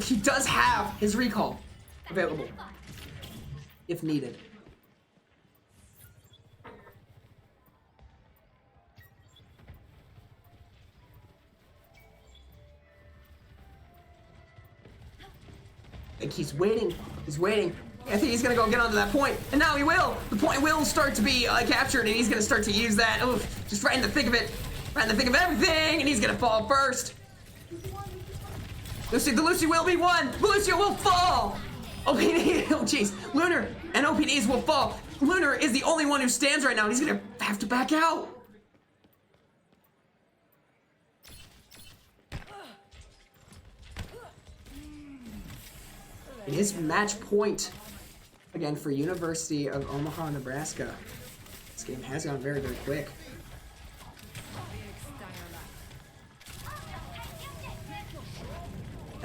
he does have his recall available if needed. Like he's waiting. I think he's gonna go get onto that point, and now he will. The point will start to be captured, and he's gonna start to use that. Oof, just right in the thick of it, right in the thick of everything, and he's gonna fall first. The Lucy will be one. Lucio will fall. OPD, oh jeez. Lunar and OPDs will fall. Lunar is the only one who stands right now, and he's gonna have to back out. It is match point again for University of Omaha, Nebraska. This game has gone very, very quick.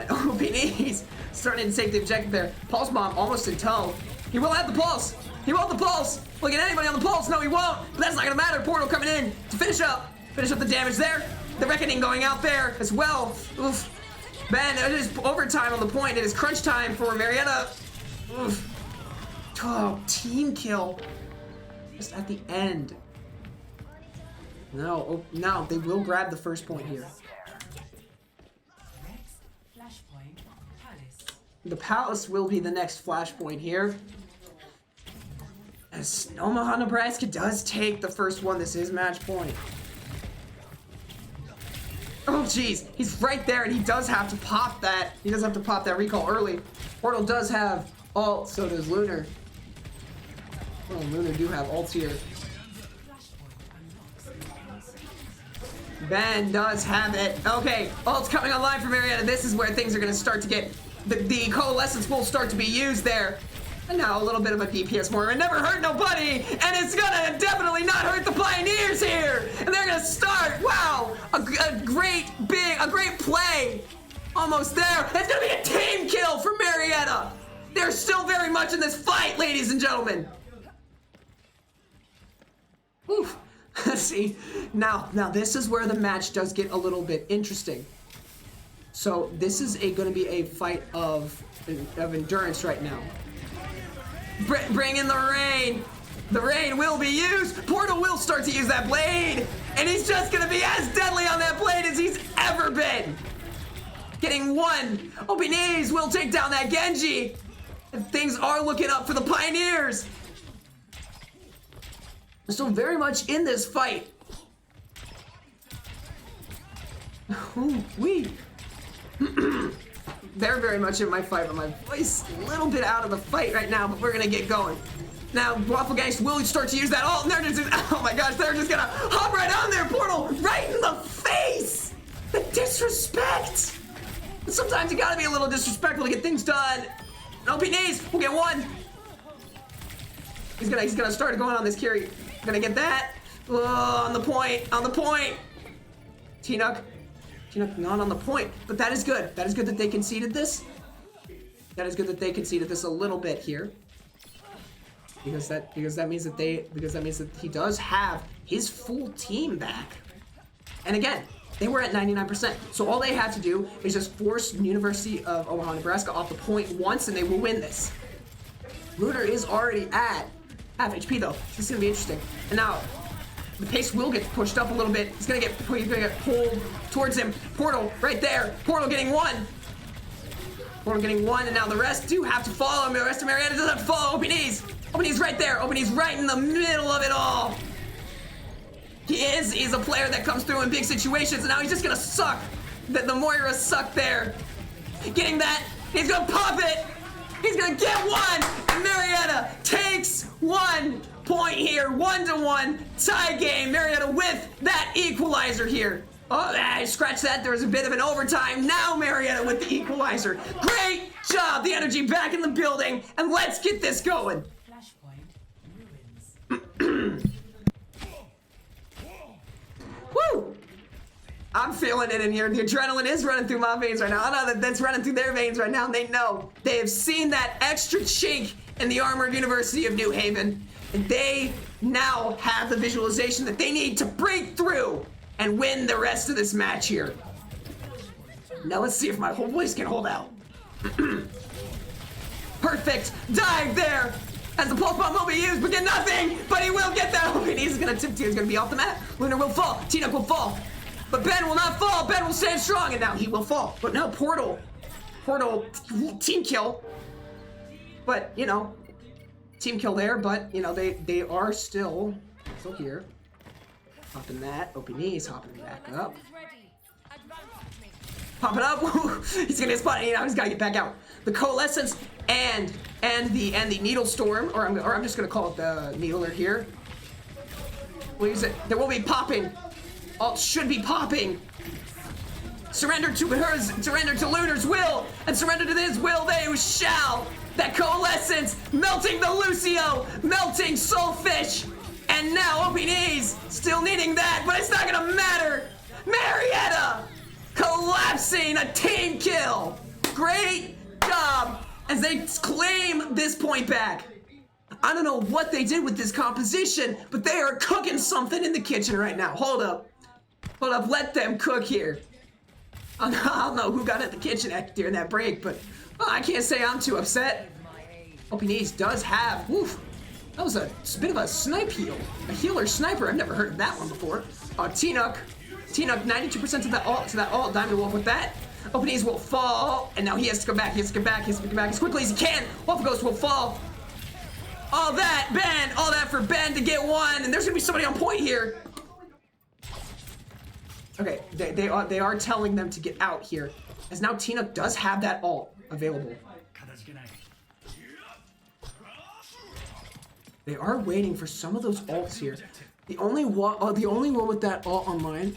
And OPD's starting to take the objective there. Pulse Bomb almost in tow. He will have the pulse. He will have the pulse. Look at anybody on the pulse. No, he won't. But that's not gonna matter. Portal coming in to finish up the damage there. The Reckoning going out there as well. Oof. Ben, it is overtime on the point. It is crunch time for Marietta. Oof. Oh, team kill. Just at the end. No, oh, no, they will grab the first point here. The Palace will be the next flashpoint here. As Omaha, Nebraska does take the first one. This is match point. Oh, jeez. He's right there, and he does have to pop that. He does have to pop that recall early. Portal does have ult, so does Lunar. Oh, Lunar do have ults here. Ben does have it. Okay, ult's coming online for Marietta. This is where things are going to start to get... The coalescence will start to be used there. And now a little bit of a DPS more. It never hurt nobody, and it's gonna definitely not hurt the Pioneers here. And they're gonna start. Wow, a great play. Almost there. It's gonna be a team kill for Marietta. They're still very much in this fight, ladies and gentlemen. Oof. See, now this is where the match does get a little bit interesting. So this is going to be a fight of endurance right now. Bring in the rain. The rain will be used. Portal will start to use that blade. And he's just going to be as deadly on that blade as he's ever been. Getting one. Openese will take down that Genji. And things are looking up for the Pioneers. They're still very much in this fight. Ooh, wee. They're very much in my fight, but my voice a little bit out of the fight right now, but we're gonna get going. Now, Waffle Gangs will start to use that ult, and they're just, oh my gosh, they're just gonna hop right on there, Portal, right in the face! The disrespect! But sometimes you gotta be a little disrespectful to get things done. OPDs will get one. He's gonna start going on this carry. Gonna get that. Oh, on the point. T-Nuck not on the point, but that is good. That is good that they conceded this. That is good that they conceded this a little bit here. Because that means that he does have his full team back. And again, they were at 99%. So all they have to do is just force University of Omaha, Nebraska off the point once and they will win this. Lunar is already at half HP though. This is gonna be interesting. And now the pace will get pushed up a little bit. He's gonna get pulled towards him. Portal right there. Portal getting one. Portal getting one, and now the rest do have to follow him. The rest of Marietta doesn't have to follow. Open knees. Open knees right there. Open knees right in the middle of it all. He's a player that comes through in big situations, and now he's just gonna suck. The Moira suck there. Getting that. He's gonna pop it. He's gonna get one, and Marietta takes 1 point here. 1-1 tie game. Marietta with that equalizer here. Oh, scratch that. There was a bit of an overtime. Now Marietta with the equalizer. Great job. The energy back in the building, and let's get this going. Woo! I'm feeling it in here. The adrenaline is running through my veins right now. I know that that's running through their veins right now. And they know. They have seen that extra chink in the armor of University of New Haven. And they now have the visualization that they need to break through and win the rest of this match here. Now let's see if my whole voice can hold out. Perfect dive there. As the pulse bomb will be used, but get nothing. But he will get that. Okay, he's gonna tip. He's gonna be off the map. Lunar will fall. T-Nuck will fall. But Ben will not fall. Ben will stand strong, and now he will fall. But no, Portal team kill. But you know, team kill there. But you know, they are still here. Hopping that. Open knees. Hopping back up. Popping up. He's gonna get spotted. You know, he's gotta get back out. The coalescence and the needle storm, or I'm just gonna call it the needler here. We'll use it. There will be popping. Alt should be popping. Surrender to Lunar's will, and surrender to his will they shall. That coalescence, melting the Lucio, melting Soulfish, and now OPD's still needing that, but it's not gonna matter. Marietta collapsing a team kill. Great job as they claim this point back. I don't know what they did with this composition, but they are cooking something in the kitchen right now. Hold up, let them cook here. I don't know who got at the kitchen during that break, but I can't say I'm too upset. OPD's does have, woof, that was a bit of a snipe heal. A healer sniper, I've never heard of that one before. T-Nuck, 92% to that alt, Diamond Wolf with that. OPD's will fall, and now he has to come back, as quickly as he can. Wolf Ghost will fall. All that for Ben to get one, and there's gonna be somebody on point here. Okay, they are telling them to get out here, as now T-Nuck does have that alt available. They are waiting for some of those alts here. The only one with that alt on mine.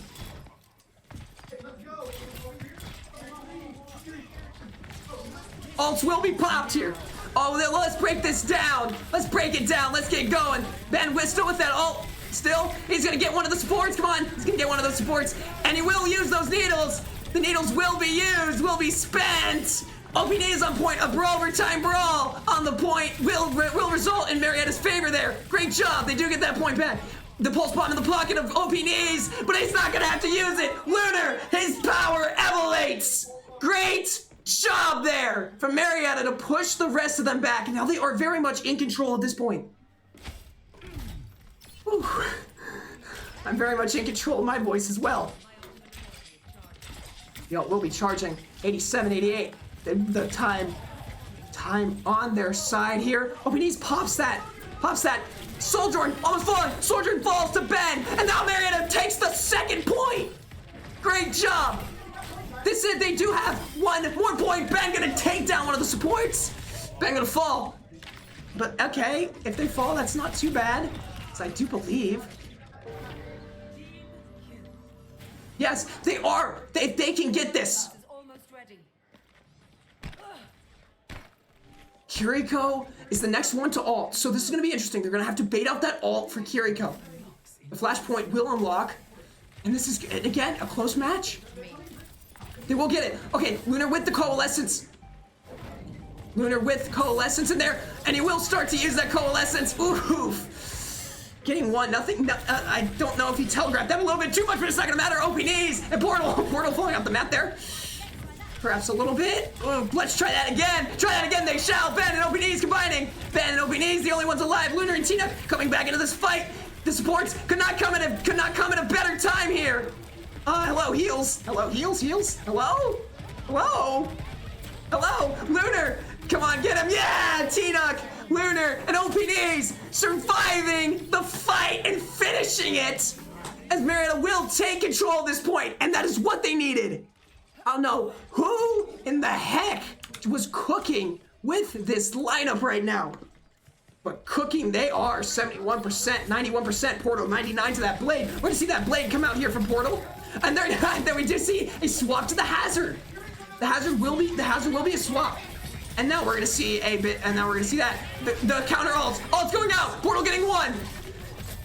Alts will be popped here. Oh, let's break this down. Let's break it down. Let's get going. Ben still with that ult. Still, he's gonna get one of the supports. Come on, he's gonna get one of those supports, and he will use those needles. The needles will be used, will be spent. OPD is on point. A overtime brawl on the point will result in Marietta's favor there. Great job. They do get that point back. The pulse bomb in the pocket of OPD's, but he's not gonna have to use it. Lunar, his power elevates. Great job there from Marietta to push the rest of them back. And now they are very much in control at this point. Whew. I'm very much in control of my voice as well. Yo, we'll be charging 87, 88. The time on their side here. OPD's pops that. Sojourn almost falling. Sojourn falls to Ben, and now Marietta takes the second point. Great job. This is, they do have one more point. Ben gonna take down one of the supports. Ben gonna fall. But okay, if they fall, that's not too bad. Because I do believe. Yes, they are. They can get this. Kiriko is the next one to ult. So this is gonna be interesting. They're gonna have to bait out that ult for Kiriko. The flashpoint will unlock. And this is, again, a close match. They will get it. Okay, Lunar with the Coalescence. Lunar with Coalescence in there. And he will start to use that Coalescence. Oof. Getting one, nothing. I don't know if he telegraphed that a little bit too much, but it's not going to matter. OP knees and Portal. Portal falling off the map there. Perhaps a little bit. Oh, let's try that again. Try that again. They shall. Ben and OP knees combining. Ben and OP knees, the only ones alive. Lunar and Tina coming back into this fight. The supports could not come at a better time here. Hello, heals. Hello, heals. Hello? Hello? Hello? Lunar! Come on, get him! Yeah! T-Nuck, Lunar, and OPDs surviving the fight and finishing it! As Marietta will take control at this point, and that is what they needed. I don't know who in the heck was cooking with this lineup right now. But cooking, they are 71%, 91%, Portal 99 to that blade. We're gonna see that blade come out here from Portal. And then we just see a swap to the Hazard. The Hazard will be a swap. And now we're gonna see that. The counter ult. Ult's going out. Portal getting one.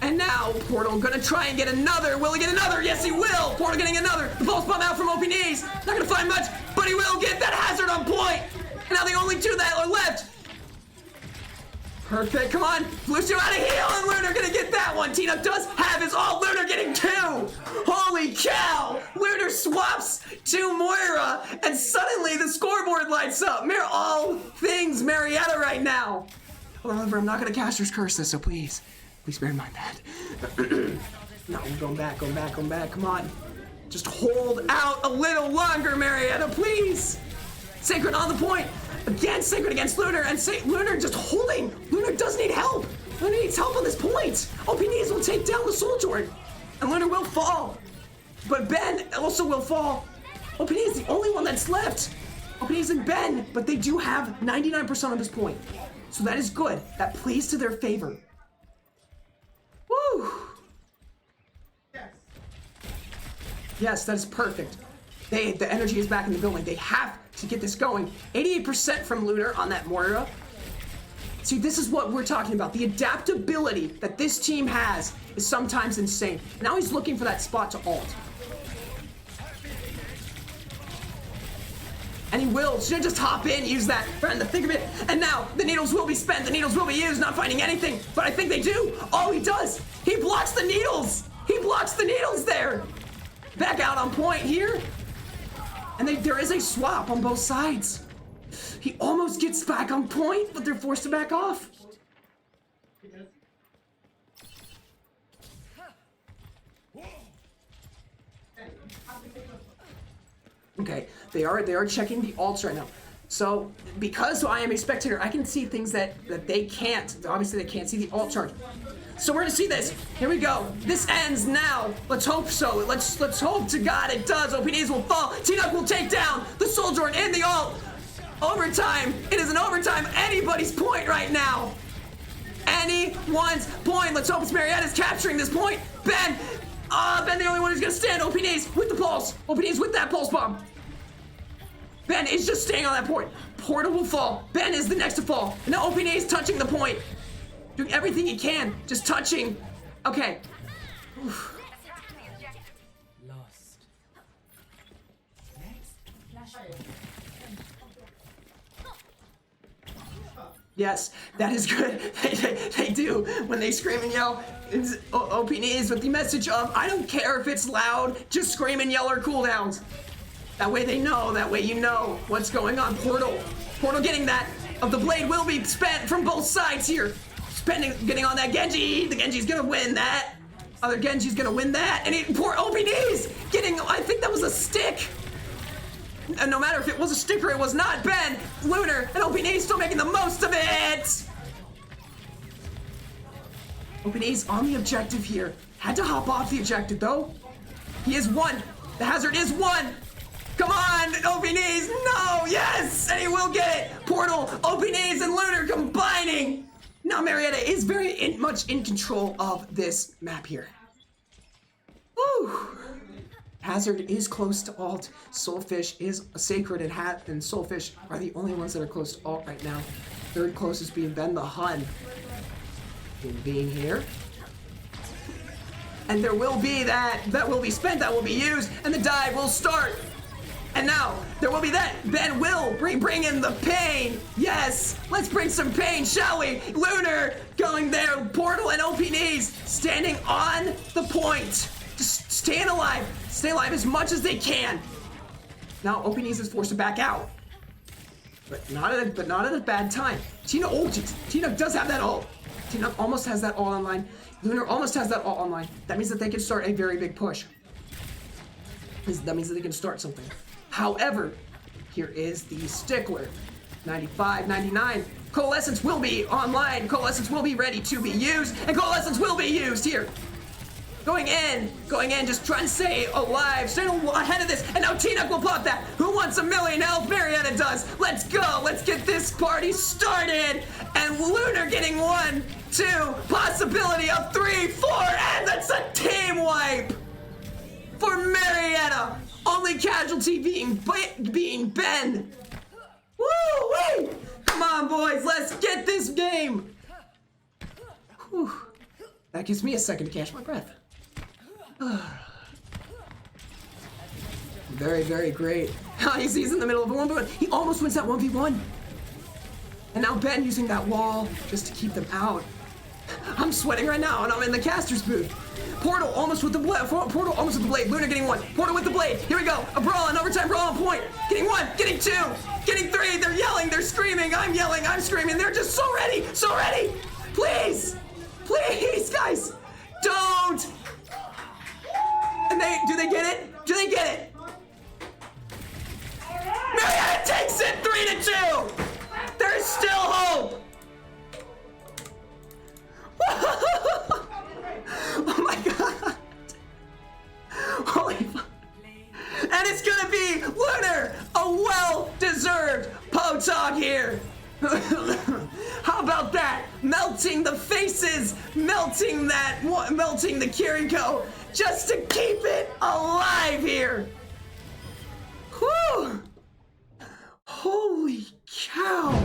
And now Portal gonna try and get another. Will he get another? Yes, he will. Portal getting another. The pulse bomb out from OP knees. Not gonna find much, but he will get that Hazard on point. And now the only two that are left. Perfect, come on. Lucio out of heal, and Lunar gonna get that one. Tina does have his ult. Lunar getting two. Holy cow. Lunar swaps to Moira, and suddenly the scoreboard lights up. All things Marietta right now. However, I'm not gonna Caster's Curse this, so please bear in mind that. No, we're going back, come on. Just hold out a little longer, Marietta, please. Sacred on the point. Again, Sacred against Lunar, and Lunar just holding. Lunar does need help. Lunar needs help on this point. OP knees will take down the Soldier, and Lunar will fall. But Ben also will fall. OP knees is the only one that's left. OP knees and Ben, but they do have 99% of this point. So that is good. That plays to their favor. Woo! Yes, that is perfect. The energy is back in the building. They have to get this going. 88% from Lunar on that Moira. See, this is what we're talking about. The adaptability that this team has is sometimes insane. Now he's looking for that spot to ult. And he will. Should just hop in, use that, right in the thick of it. And now the needles will be spent. The needles will be used, not finding anything. But I think they do. Oh, he does. He blocks the needles. He blocks the needles there. Back out on point here. And there is a swap on both sides. He almost gets back on point, but they're forced to back off. Okay, they are checking the ults right now. So because I am a spectator, I can see things that they can't. Obviously, they can't see the ult charge. So we're gonna see this. Here we go. This ends now. Let's hope so. Let's hope to God it does. OPDs will fall. T-Nuck will take down the Soldier in the ult. Overtime. It is an overtime. Anybody's point right now. Anyone's point. Let's hope it's Marietta's capturing this point. Ben. Ben the only one who's gonna stand. OPDs with the pulse. OPDs with that pulse bomb. Ben is just staying on that point. Portal will fall. Ben is the next to fall. And now OPDs touching the point. Doing everything he can, just touching. Okay. Oof. Lost. Next, flash. Yes, that is good. They do when they scream and yell. OP knees with the message of, I don't care if it's loud, just scream and yell or cooldowns. That way they know, that way you know what's going on. Portal getting that. Of the blade will be spent from both sides here. Getting on that Genji. The Genji's gonna win that. Other Genji's gonna win that. And poor OPDs getting, I think that was a stick. And no matter if it was a stick or it was not, Ben, Lunar, and OPDs still making the most of it. OPDs on the objective here. Had to hop off the objective though. He is one. The Hazard is one. Come on, OPDs, no, yes, and he will get it. Portal, OPDs, and Lunar combining. Now Marietta is very much in control of this map here. Woo! Hazard is close to ult. Soulfish is Sacred and Soulfish are the only ones that are close to ult right now. Third closest being Ben the Hun. Being here. And there will be that will be spent, that will be used, and the dive will start. And now, there will be that. Ben will bring in the pain. Yes, let's bring some pain, shall we? Lunar going there. Portal and OP knees standing on the point. Just staying alive. Stay alive as much as they can. Now, OP knees is forced to back out. But not at a bad time. Tina does have that ult. Tina almost has that ult online. Lunar almost has that ult online. That means that they can start a very big push. That means that they can start something. However, here is the stickler. 95, 99. Coalescence will be online. Coalescence will be ready to be used. And Coalescence will be used here. Going in, just trying to stay alive, staying ahead of this. And now T-Nuck will pop that. Who wants a million health? Marietta does. Let's go. Let's get this party started. And Lunar getting 1, 2, possibility of 3, 4, and that's a team wipe for Marietta. Only casualty being Ben. Woo-wee! Come on, boys. Let's get this game. Whew. That gives me a second to catch my breath. Very, very great. He's in the middle of a 1v1. He almost wins that 1v1. And now Ben using that wall just to keep them out. I'm sweating right now, and I'm in the caster's booth. Portal almost with the blade. Portal almost with the blade. Lunar getting 1. Portal with the blade. Here we go. A brawl, an overtime brawl on point. Getting 1, getting 2, getting 3. They're yelling, they're screaming. I'm yelling, I'm screaming. They're just so ready, so ready. Please, please, guys, don't. And do they get it? Do they get it? Marietta takes it 3-2. There's still hope. Oh my god. Holy fuck. And it's gonna be Lunar, a well-deserved Potog here. How about that? Melting the faces, melting the Kiriko, just to keep it alive here. Whew. Holy cow.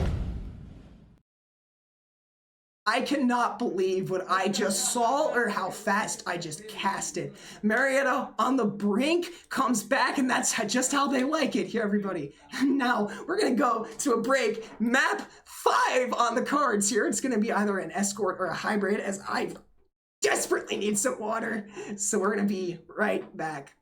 I cannot believe what I just saw or how fast I just casted. Marietta on the brink comes back, and that's just how they like it here, everybody. Now, we're going to go to a break. Map 5 on the cards here. It's going to be either an escort or a hybrid, as I desperately need some water. So we're going to be right back.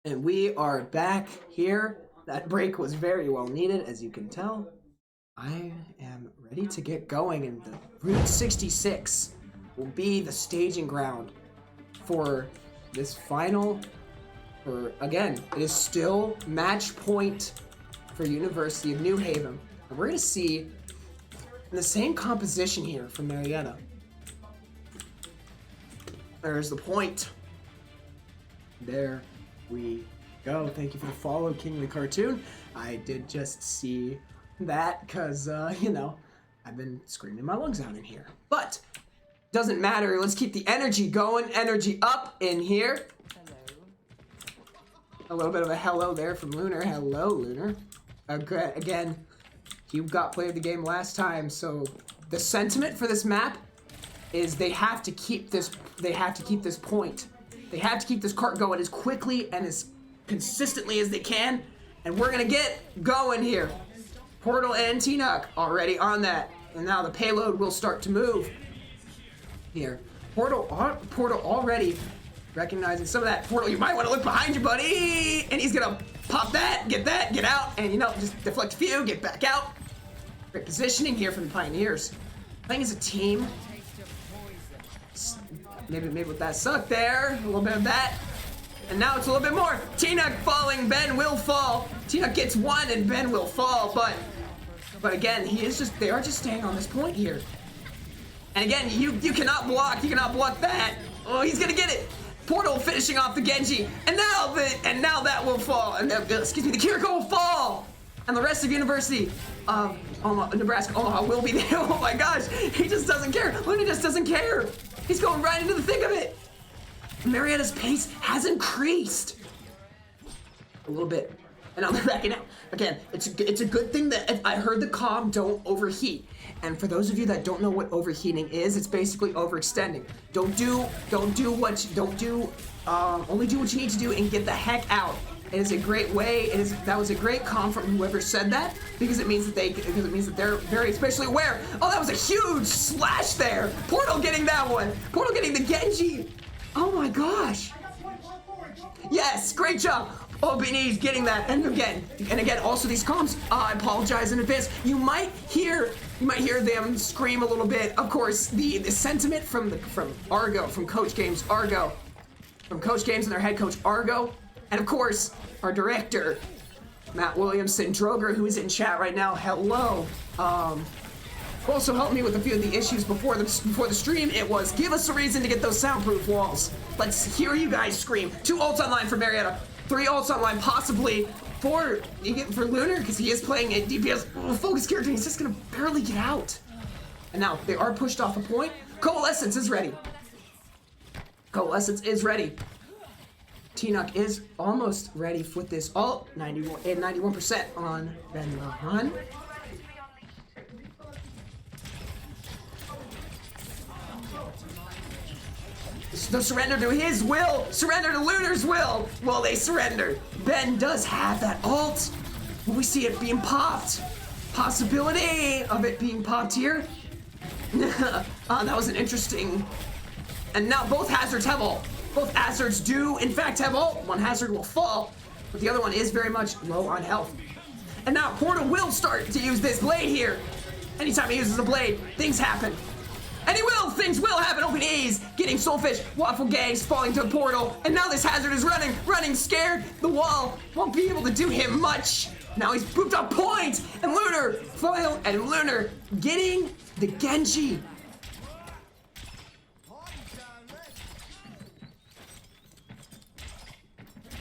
And we are back here. That break was very well needed, as you can tell. I am ready to get going, and the Route 66 will be the staging ground for this final. Again, it is still match point for University of New Haven. And we're going to see the same composition here from Marietta. There's the point. There we go. Thank you for the follow, King of the Cartoon. I did just see that because, you know, I've been screaming my lungs out in here. But, doesn't matter. Let's keep the energy going. Energy up in here. Hello. A little bit of a hello there from Lunar. Hello, Lunar. Okay, again, you got player of the game last time, so the sentiment for this map is they have to keep this point. They have to keep this cart going as quickly and as consistently as they can. And we're gonna get going here. Portal and T-Nuck already on that. And now the payload will start to move here. Portal already recognizing some of that. Portal, you might want to look behind you, buddy. And he's gonna pop that, get out, and you know, just deflect a few, get back out. Great positioning here from the Pioneers. Playing as a team. Maybe with that suck there, a little bit of that. And now it's a little bit more. T-Nuck falling, Ben will fall. T-Nuck gets one and Ben will fall, but again, they are just staying on this point here. And again, you cannot block that. Oh, he's gonna get it. Portal finishing off the Genji, and now that will fall, and the Kiriko will fall, and the rest of University of Nebraska Omaha will be there. Oh my gosh, he just doesn't care. Luna just doesn't care. He's going right into the thick of it. Marietta's pace has increased a little bit, and now they're backing out. Again, it's a good thing that if I heard the comm, don't overheat. And for those of you that don't know what overheating is, it's basically overextending. Only do what you need to do and get the heck out. It is a great way. That was a great comm from whoever said that, because it means that they're very especially aware. Oh, that was a huge slash there. Portal getting that one. Portal getting the Genji. Oh my gosh. Yes, great job. Obini's getting that, and again, also these comms. I apologize in advance. You might hear them scream a little bit. Of course, the sentiment from Argo, from Coach Games Argo, from Coach Games and their head coach Argo, and of course our director Matt Williamson Droger, who is in chat right now. Hello. Also helped me with a few of the issues before the stream. It was give us a reason to get those soundproof walls. Let's hear you guys scream. 2 ults online for Marietta. 3 ults online, possibly 4 for Lunar, because he is playing a DPS focus character, and he's just gonna barely get out. And now they are pushed off a point. Coalescence is ready. Coalescence is ready. T-Nuck is almost ready with this ult. 91% on Ben Mahan. The surrender to his will. Surrender to Lunar's will. Will they surrender? Ben does have that ult. Will we see it being popped? Possibility of it being popped here. That was an interesting. And now both hazards have ult. Both hazards do, in fact, have ult. One hazard will fall, but the other one is very much low on health. And now Portal will start to use this blade here. Anytime he uses a blade, things happen. And things will happen. Open A's, getting Soulfish, Waffle Gangs falling to the portal. And now this hazard is running scared. The wall won't be able to do him much. Now he's pooped a point. And Lunar getting the Genji.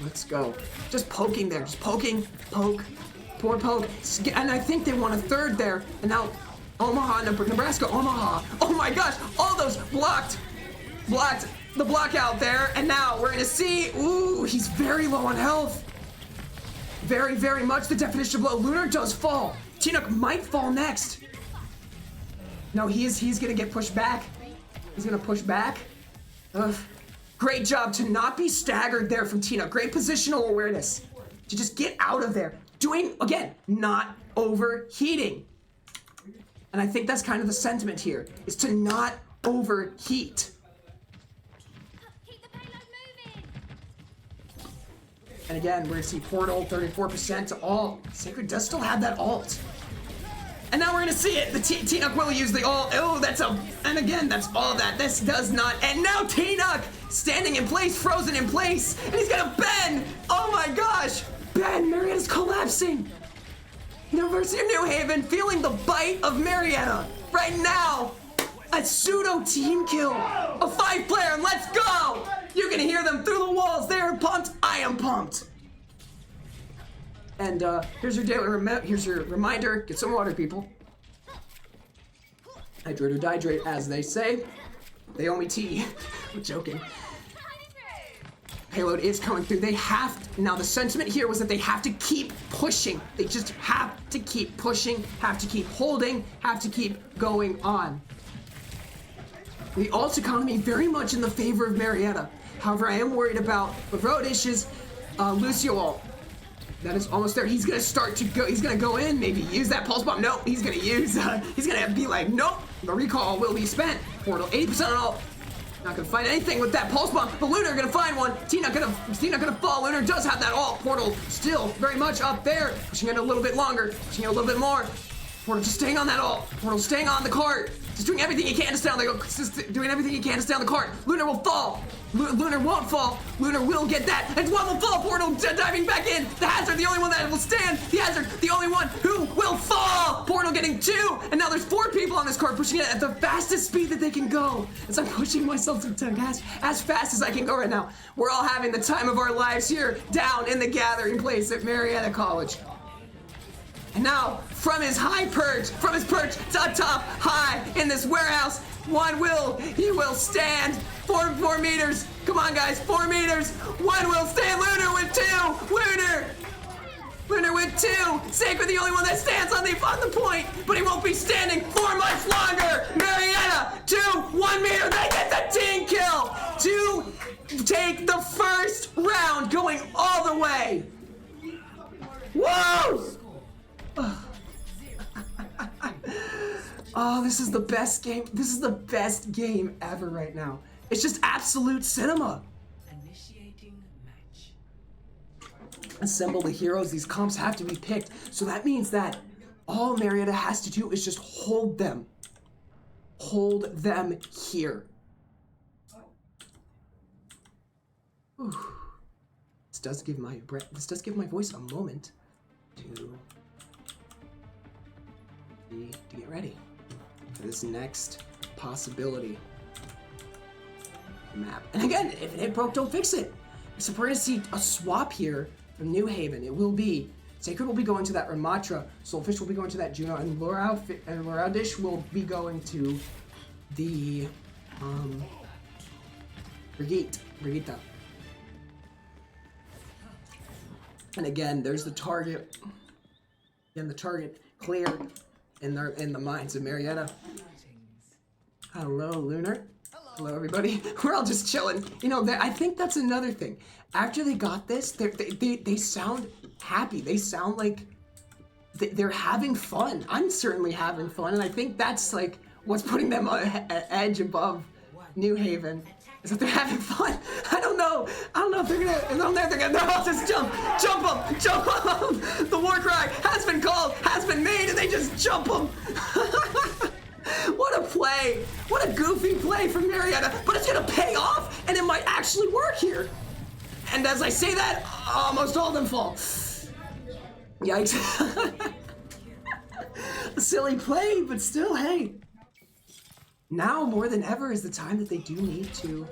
Let's go. Just poking there. Just poking. Poke. Poor poke. And I think they want a third there. And now Omaha, Nebraska, Omaha. Oh my gosh. All those blocked the block out there. And now we're going to see. Ooh, he's very low on health. Very, very much the definition of low. Lunar does fall. T-Nuck might fall next. No, he's going to get pushed back. He's going to push back. Ugh. Great job to not be staggered there from T-Nuck. Great positional awareness to just get out of there. Doing, again, not overheating. And I think that's kind of the sentiment here, is to not overheat. Keep the payload moving. And again, we're going to see Portal, 34% to ult. Sacred does still have that ult. And now we're going to see it. The T-Nuck will use the ult. Oh, and again, that's all that. This does not. And now T-Nuck standing in place, frozen in place. And he's going to bend. Oh my gosh. Ben, Marietta's collapsing. University of New Haven feeling the bite of Marietta. Right now, a pseudo team kill. A 5-player, and let's go. You can hear them through the walls. They are pumped. I am pumped. And here's your reminder. Get some water, people. Hydrate or dihydrate, as they say. They owe me tea. I'm joking. Payload is coming through. They have to, now the sentiment here was that they have to keep pushing. They just have to keep pushing, have to keep holding, have to keep going on. The ult economy very much in the favor of Marietta. However, I am worried about the Rodish's Lucio ult. That is almost there. He's gonna start to go. He's gonna go in, maybe use that pulse bomb. No, he's gonna use. He's gonna be like, nope. The recall will be spent. Portal 80% on ult. Not gonna find anything with that pulse bomb. But Lunar gonna find one. T-Nuck gonna fall. Lunar does have that ult. Portal still very much up there. Pushing it a little bit longer. Pushing it a little bit more. Portal just staying on that ult. Portal staying on the cart. Just doing everything he can to stay on doing everything he can to stay on the cart. Lunar will fall. Lunar won't fall. Lunar will get that. And one will fall. Portal diving back in. The Hazard, the only one that will stand. The Hazard, the only one who will fall. Portal getting 2. And now there's 4 people on this cart pushing it at the fastest speed that they can go. As I'm pushing myself to as fast as I can go right now. We're all having the time of our lives here down in the gathering place at Marietta College. And now, from his perch to top high in this warehouse, he will stand 4 meters. Come on, guys, 4 meters. One will stand. Lunar with 2. Lunar with 2. Sacred, the only one that stands on the point, but he won't be standing for much longer. Marietta, 2, 1 meter. They get the team kill to take the first round, going all the way. Whoa! Oh, this is the best game. This is the best game ever right now. It's just absolute cinema. Initiating match. Assemble the heroes. These comps have to be picked. So that means that all Marietta has to do is just hold them. Hold them here. Whew. This does give my voice a moment to get ready for this next possibility map. And again, if it broke, don't fix it. So we're gonna see a swap here from New Haven. It will be Sacred will be going to that Ramatra, Soulfish will be going to that Juno, and Loraudish will be going to the Brigitte. And again, there's the target. Again, the target cleared in the minds of Marietta. Hello, Lunar. Hello, everybody. We're all just chilling. You know, I think that's another thing. After they got this, they sound happy. They sound like they're having fun. I'm certainly having fun, and I think that's like what's putting them on an edge above New Haven. Is that they're having fun. I don't know if they're gonna, they'll all just jump them. The war cry has been called, has been made, and they just jump them. What a play. What a goofy play from Marietta, but it's gonna pay off, and it might actually work here. And as I say that, almost all of them fall. Yikes. A silly play, but still, hey. Now more than ever is the time that they do need to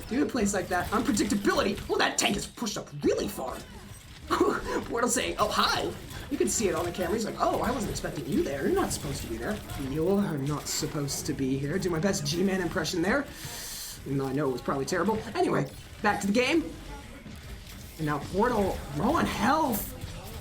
do a place like that. Unpredictability. Well, that tank is pushed up really far. Portal saying, oh, hi. You can see it on the camera. He's like, oh, I wasn't expecting you there. You're not supposed to be there. You're not supposed to be here. Do my best G-Man impression there. Even though I know it was probably terrible. Anyway, back to the game. And now Portal, low on health.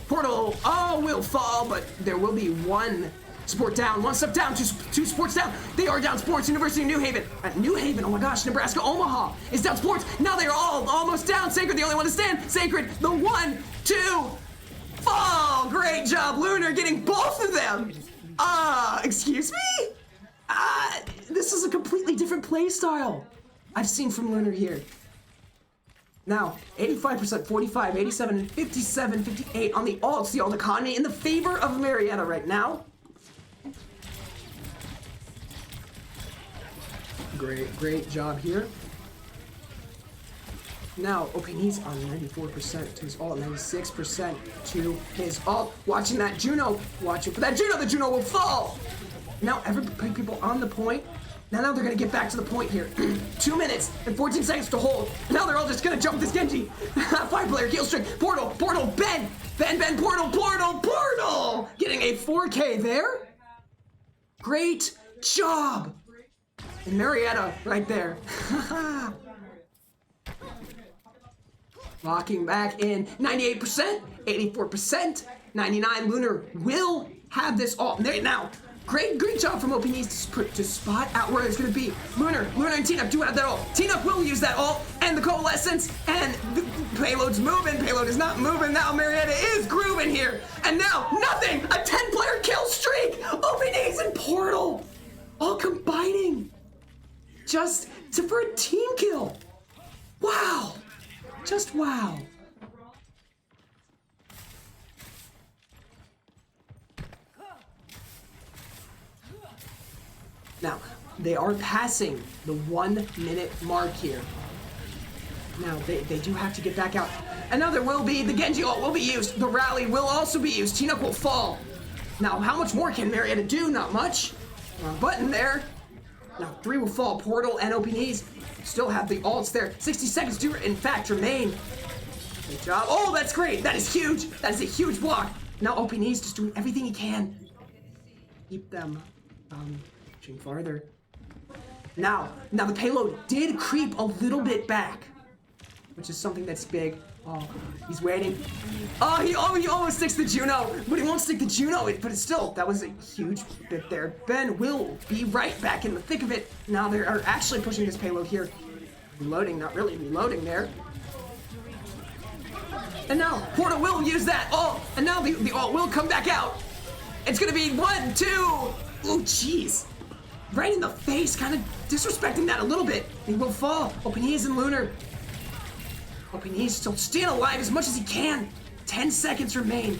Portal, will fall, but there will be one support down, one step down, two supports down. They are down sports. University of New Haven. At New Haven, oh my gosh, Nebraska Omaha is down sports. Now they are all almost down. Sacred, the only one to stand. Sacred, the 1, 2, fall. Great job, Lunar, getting both of them. Excuse me? This is a completely different play style I've seen from Lunar here. Now, 85%, 45, 87, and 57, 58 on the alts, the alt economy in the favor of Marietta right now. Great job here. Now, he's on 94% to his alt, 96% to his alt. Watching that Juno, watching for that Juno, the Juno will fall. Now, everybody, people on the point. Now they're gonna get back to the point here. 2 minutes and 14 seconds to hold. Now they're all just gonna jump this Genji. 5-player kill streak. Portal, Ben, Portal. Getting a 4K there. Great job. And Marietta right there. Locking back in 98%, 84%, 99. Lunar will have this all. Now, great job from OPNs to spot out where it's going to be. Lunar and T-Nup do have that ult. T-Nup will use that ult and the coalescence, and the payload's moving. Payload is not moving. Now Marietta is grooving here. And now, nothing. A 10-player kill streak. OPNs and Portal all combining just for a team kill. Wow. Just wow. Now, they are passing the 1 minute mark here. Now, they do have to get back out. And now there will be, the Genji ult will be used. The rally will also be used. T-Nup will fall. Now, how much more can Marietta do? Not much. Wrong button there. Now, 3 will fall. Portal and OPNs still have the ults there. 60 seconds do, in fact, remain. Good job. Oh, that's great. That is huge. That is a huge block. Now, OPNs just doing everything he can. Keep them pushing farther. Now the payload did creep a little bit back, which is something that's big. Oh, he's waiting. Oh, he almost sticks the Juno, but he won't stick the Juno. But it's still, that was a huge bit there. Ben will be right back in the thick of it. Now they are actually pushing this payload here. Reloading, not really reloading there. And now Portal will use that ult, and now the ult will come back out. It's gonna be 1, 2. Oh, jeez. Right in the face, kind of disrespecting that a little bit. He will fall. OPNs and Lunar. OPNs still staying alive as much as he can. 10 seconds remain.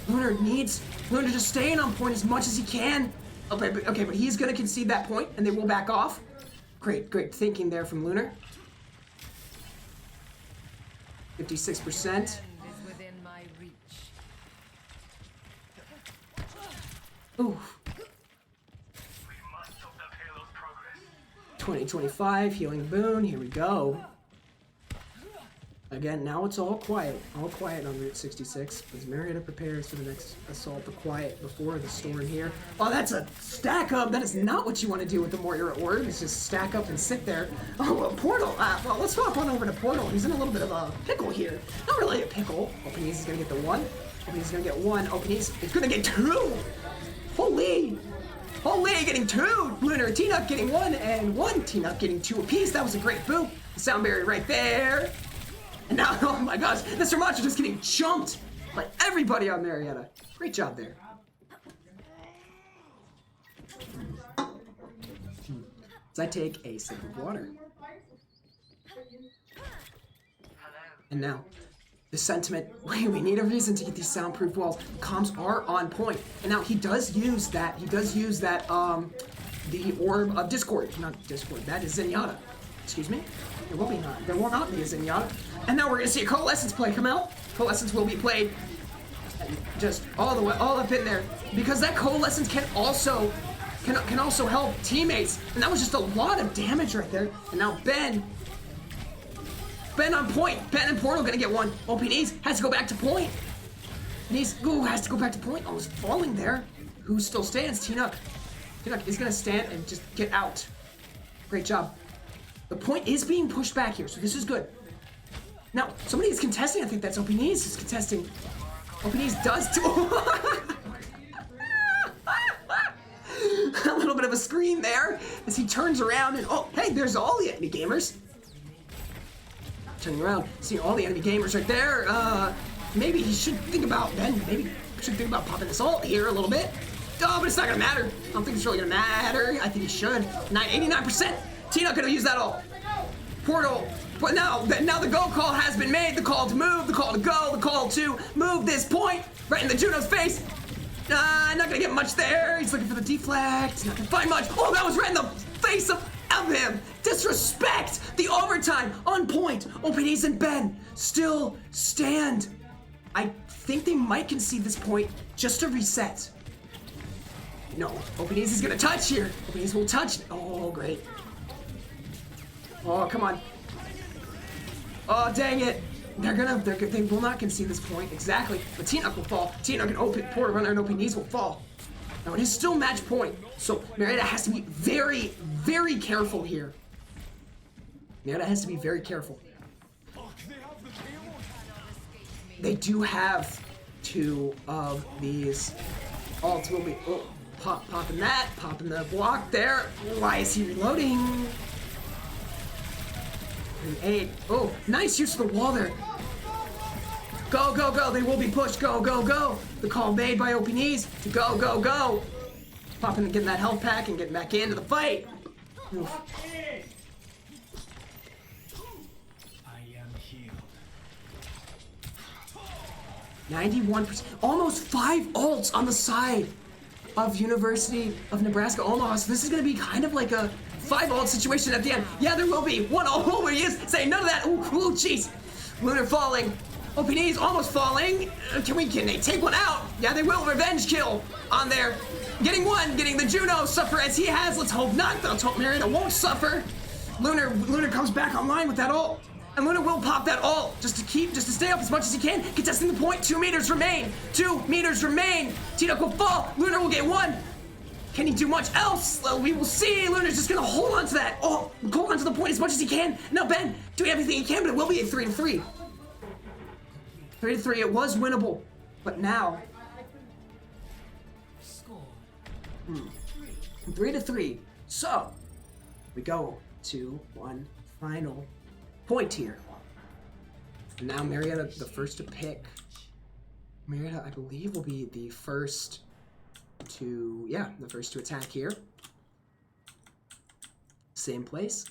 Lunar needs Lunar just staying on point as much as he can. Okay, but he's gonna concede that point, and they will back off. Great thinking there from Lunar. 56%. Within my reach. Ooh. 2025 healing boon. Here we go. Again, now it's all quiet on Route 66, as Marietta prepares for the next assault, the quiet before the storm here. Oh, that's a stack up! That is not what you want to do with the Warrior Orb, is just stack up and sit there. Oh, Portal! Well, let's hop on over to Portal. He's in a little bit of a pickle here. Not really a pickle. Openease is going to get the one. Openease is going to get one. Openease is going to get two! Holy! Holy, getting two! Lunar, T-Nut getting one, and one. T-Nut getting two apiece. That was a great boop. The sound barrier right there. And now, oh my gosh, Mr. Macho just getting jumped by everybody on Marietta. Great job there. As I take a sip of water. And now, the sentiment, we need a reason to get these soundproof walls. Comms are on point. And now he does use that, the Orb of Discord. Not Discord, that is Zenyatta. Excuse me? There will not be a Zenyatta. And now we're gonna see a Coalescence play come out. Coalescence will be played just all the way, all up in there. Because that Coalescence can also help teammates. And that was just a lot of damage right there. And now Ben on point. Ben and Portal gonna get one. Openease has to go back to point. Has to go back to point. Almost falling there. Who still stands? T-Nuck. T-Nuck is gonna stand and just get out. Great job. The point is being pushed back here, so this is good. Now, somebody is contesting. I think that's Openease is contesting. Openease does too. A little bit of a screen there as he turns around and oh, hey, there's all the enemy gamers. Turning around, seeing all the enemy gamers right there. Maybe he should think about popping this ult here a little bit. Oh, but it's not gonna matter. I don't think it's really gonna matter. I think he should. 89%. T-Nut gonna use that ult. Portal. But now the go call has been made. The call to move, the call to go, the call to move this point right in the Juno's face. Not gonna get much there. He's looking for the deflect. Not gonna find much. Oh, that was right in the face of him. Disrespect. The overtime on point. Openease and Ben still stand. I think they might concede this point just to reset. No, Openease is gonna touch here. Openease will touch. Oh, great. Oh, come on. Oh, dang it. They will not concede this point. Exactly. But T-Nuck will fall. T-Nuck and Portal Runner and Openease will fall. Now, it is still match point. So, Marietta has to be very, very careful here. Marietta has to be very careful. They do have two of these ults. Will be popping that, popping the block there. Why is he reloading? Eight. Oh, nice use of the wall there. Go, go, go. They will be pushed. Go, go, go. The call made by Openease to go, go, go. Popping and getting that health pack and getting back into the fight. Oof. I am healed. 91%. Almost 5 ults on the side of University of Nebraska Omaha. So this is going to be kind of like a 5 ult situation at the end. Yeah, there will be one ult where he is saying none of that. Ooh, jeez. Lunar falling. Openease almost falling. Can they take one out? Yeah, they will. Revenge kill on there. Getting one. Getting the Juno suffer as he has. Let's hope not. Let's hope Marietta won't suffer. Lunar comes back online with that ult. And Lunar will pop that ult just to stay up as much as he can. Contesting the point. 2 meters remain. 2 meters remain. T-Duck will fall. Lunar will get one. Can he do much else? We will see. Lunar's just gonna hold on to that. Oh, hold on to the point as much as he can. Now Ben doing everything he can, but it will be a 3-3. 3-3. It was winnable, but now. Score 3-3. So we go to one final point here. And now Marietta, the first to pick. Marietta, I believe, will be the first to attack here. Same place.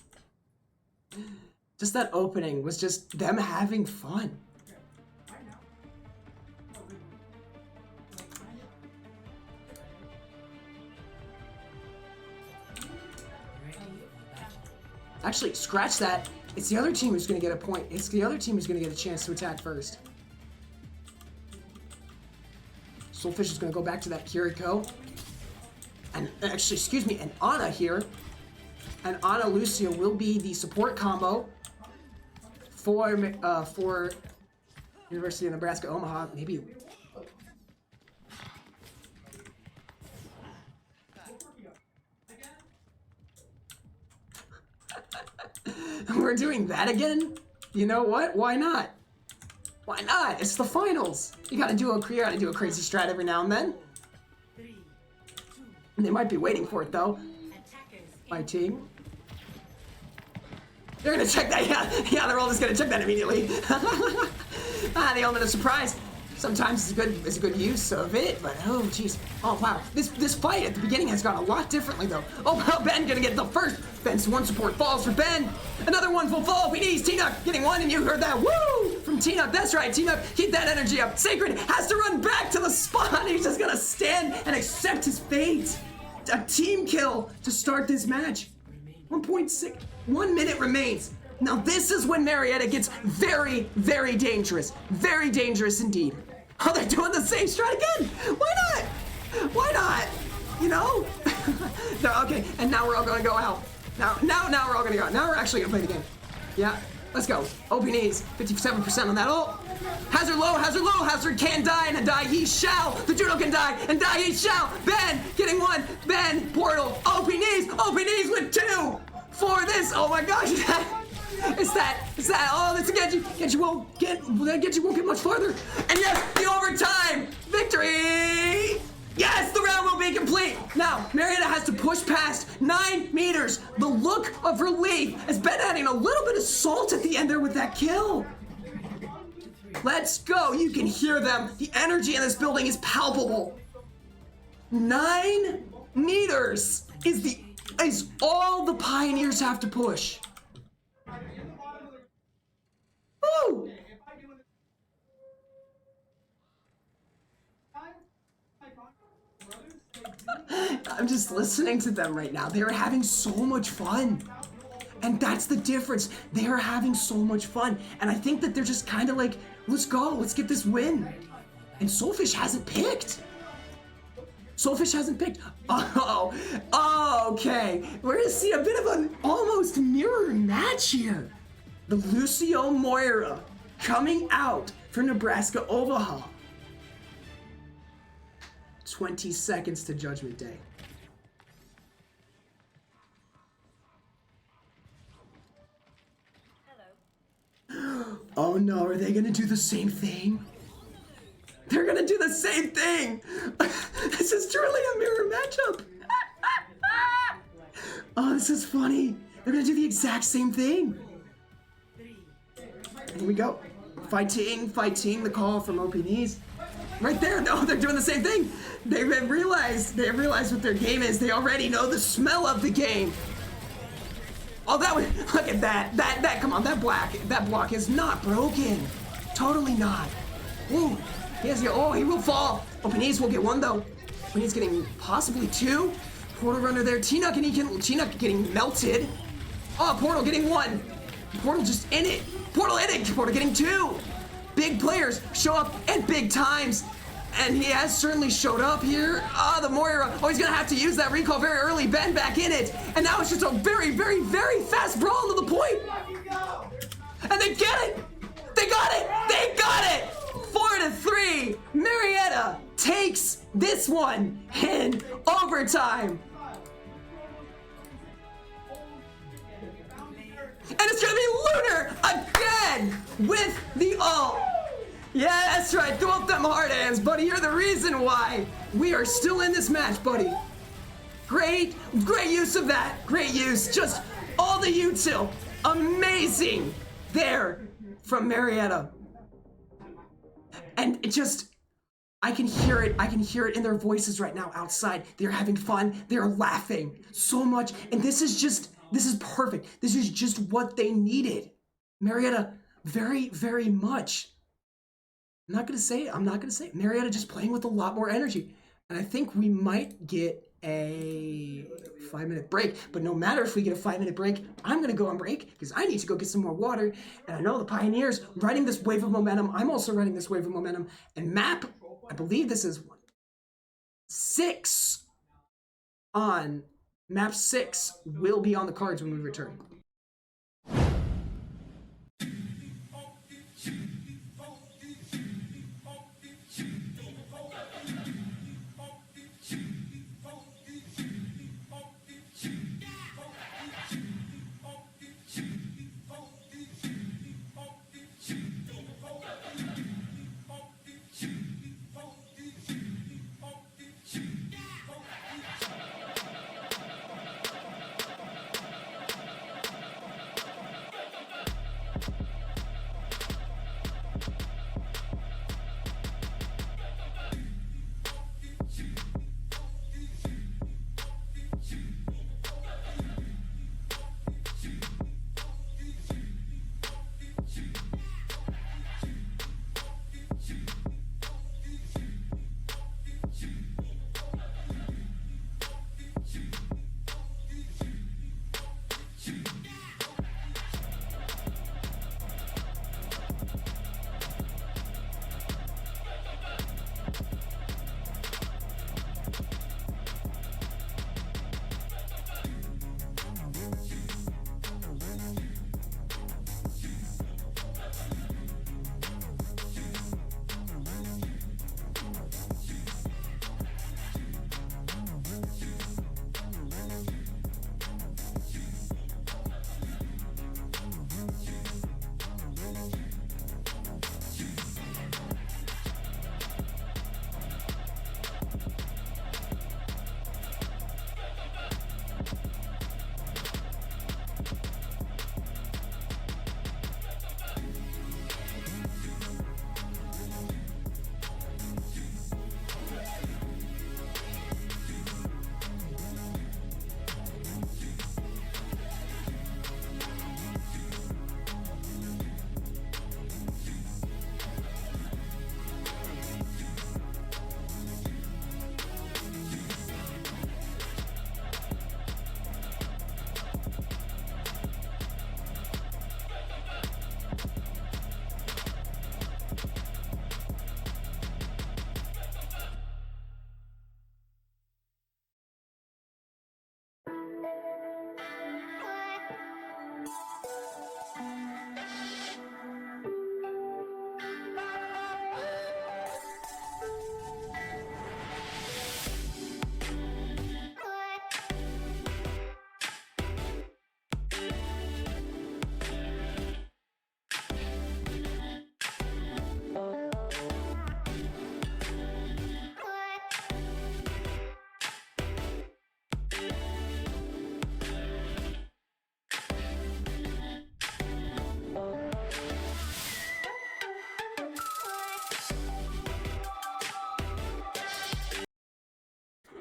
Just that opening was just them having fun. Actually, scratch that. It's the other team who's going to get a point. It's the other team who's going to get a chance to attack first. Soulfish is going to go back to that Kiriko. And actually, excuse me, and Ana here. And Ana Lucia will be the support combo for University of Nebraska Omaha. Maybe. We're doing that again? You know what? Why not? Why not? It's the finals. You gotta do a crazy strat every now and then. And they might be waiting for it though. My team. They're gonna check that. Yeah, they're all just gonna check that immediately. The element of surprise. Sometimes it's a good use of it, but oh jeez. Oh wow. This fight at the beginning has gone a lot differently though. Oh wow, Ben gonna get the first. Ben's one support falls for Ben. Another one will fall. We need T-Nuck getting one, and you heard that. Woo! From T-Nuck. That's right, T-Nuck. Keep that energy up. Sacred has to run back to the spot. He's just gonna stand and accept his fate. A team kill to start this match. 1.6. 1 minute remains. Now this is when Marietta gets very, very dangerous. Very dangerous indeed. Oh, they're doing the same strat again. Why not? Why not? You know? No, okay, and now we're all gonna go out. Now we're all gonna go out. Now we're actually gonna play the game. Yeah, let's go. OP knees, 57% on that ult. Hazard low, Hazard can die, and die he shall. The Juno can die, and die he shall. Ben getting one, Ben, portal, OP knees with 2 for this. Oh my gosh, it's that, oh, that's a Genji won't get much farther. And yes, the overtime victory. Yes, the round will be complete. Now, Marietta has to push past 9 meters. The look of relief as Ben adding a little bit of salt at the end there with that kill. Let's go. You can hear them. The energy in this building is palpable. 9 meters is all the Pioneers have to push. Woo! I'm just listening to them right now. They're having so much fun. And that's the difference. They are having so much fun. And I think that they're just kind of like, let's go, let's get this win. And Soulfish hasn't picked. Oh, okay. We're gonna see a bit of an almost mirror match here. The Lucio Moira coming out for Nebraska Omaha. 20 seconds to Judgment Day. Hello. Oh no, are they gonna do the same thing? They're gonna do the same thing! This is truly a mirror matchup! Oh, this is funny. They're gonna do the exact same thing. Here we go. Fighting, the call from OPDs. Right there, no, they're doing the same thing. They realized what their game is. They already know the smell of the game. Oh, look at that, come on, that block is not broken. Totally not. Ooh, he will fall. OPDs will get one though. OPDs getting possibly 2. Portal runner there, T-Nuck getting melted. Oh, Portal getting 1. Portal just in it. Portal getting 2. Big players show up at big times. And he has certainly showed up here. The Moira. Oh, he's gonna have to use that recall very early. Ben back in it. And now it's just a very, very, very fast brawl to the point. And they get it. They got it. 4-3. Marietta takes this one in overtime. And it's gonna be Lunar again with the ult. Yeah, that's right. Throw up them hard hands, buddy. You're the reason why we are still in this match, buddy. Great use of that. Great use. Just all the util. Amazing there from Marietta. And it just, I can hear it in their voices right now outside. They're having fun. They're laughing so much. And this is perfect. This is just what they needed. Marietta, very, very much. I'm not gonna say it. Marietta just playing with a lot more energy. And I think we might get a 5-minute break. But no matter if we get a 5-minute break, I'm gonna go on break because I need to go get some more water. And I know the Pioneers riding this wave of momentum. I'm also riding this wave of momentum. And map, I believe this is 6 on map 6 will be on the cards when we return.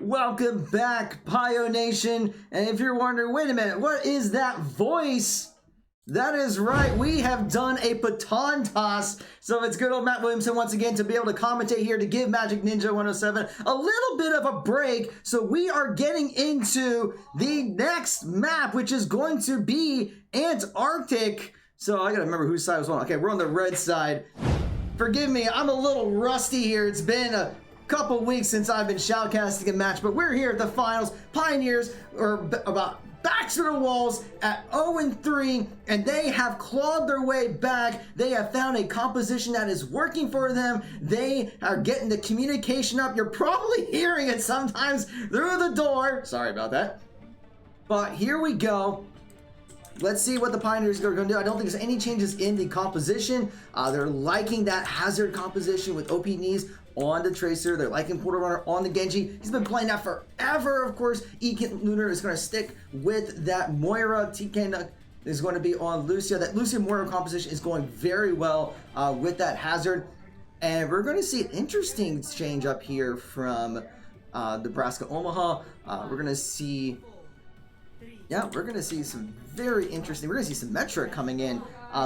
Welcome back, Pio Nation. And if you're wondering, wait a minute, what is that voice? That is right, we have done a baton toss. So it's good old Matt Williamson once again to be able to commentate here to give Magic Ninja 107 a little bit of a break. So we are getting into the next map, which is going to be Antarctic. So I gotta remember whose side was on. Okay, we're on the red side. Forgive me, I'm a little rusty here. It's been a couple weeks since I've been shoutcasting a match, but we're here at the finals. Pioneers are about back to the walls at 0-3, and they have clawed their way back. They have found a composition that is working for them. They are getting the communication up. You're probably hearing it sometimes through the door. Sorry about that. But here we go. Let's see what the Pioneers are going to do. I don't think there's any changes in the composition. They're liking that Hazard composition with OP knees on the Tracer. They're liking Portal Runner on the Genji. He's been playing that forever, of course. Ekin Lunar is going to stick with that Moira. TK is going to be on Lucia. That Lucia Moira composition is going very well with that Hazard. And we're going to see an interesting change up here from Nebraska Omaha. We're going to see... Yeah, we're going to see some very interesting... We're going to see some Metra coming in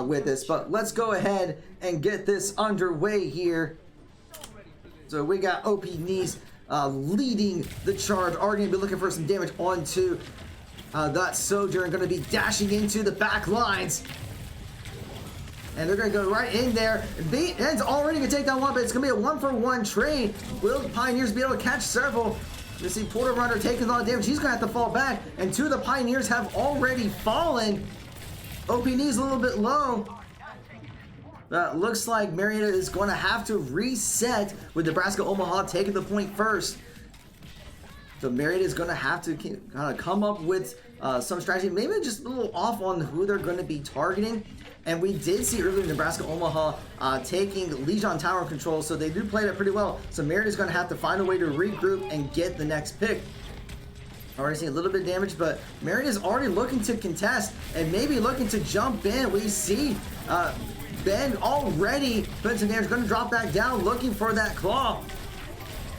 with this. But let's go ahead and get this underway here. So we got OP knees leading the charge. Are going to be looking for some damage onto that Sojourn. Going to be dashing into the back lines. And they're going to go right in there. Ben's already going to take down one, but it's going to be a 1-for-1 trade. Will the Pioneers be able to catch several? You see Portal Runner taking a lot of damage. He's going to have to fall back. And two of the Pioneers have already fallen. OP knees a little bit low. Looks like Marietta is going to have to reset with Nebraska Omaha taking the point first. So Marietta is going to have to kind of come up with some strategy. Maybe just a little off on who they're going to be targeting. And we did see earlier Nebraska Omaha taking Legion Tower control, so they do play that pretty well. So Marietta is going to have to find a way to regroup and get the next pick. Already seeing a little bit of damage, but Marietta is already looking to contest and maybe looking to jump in. We see Ben already putting some damage, going to drop back down, looking for that claw.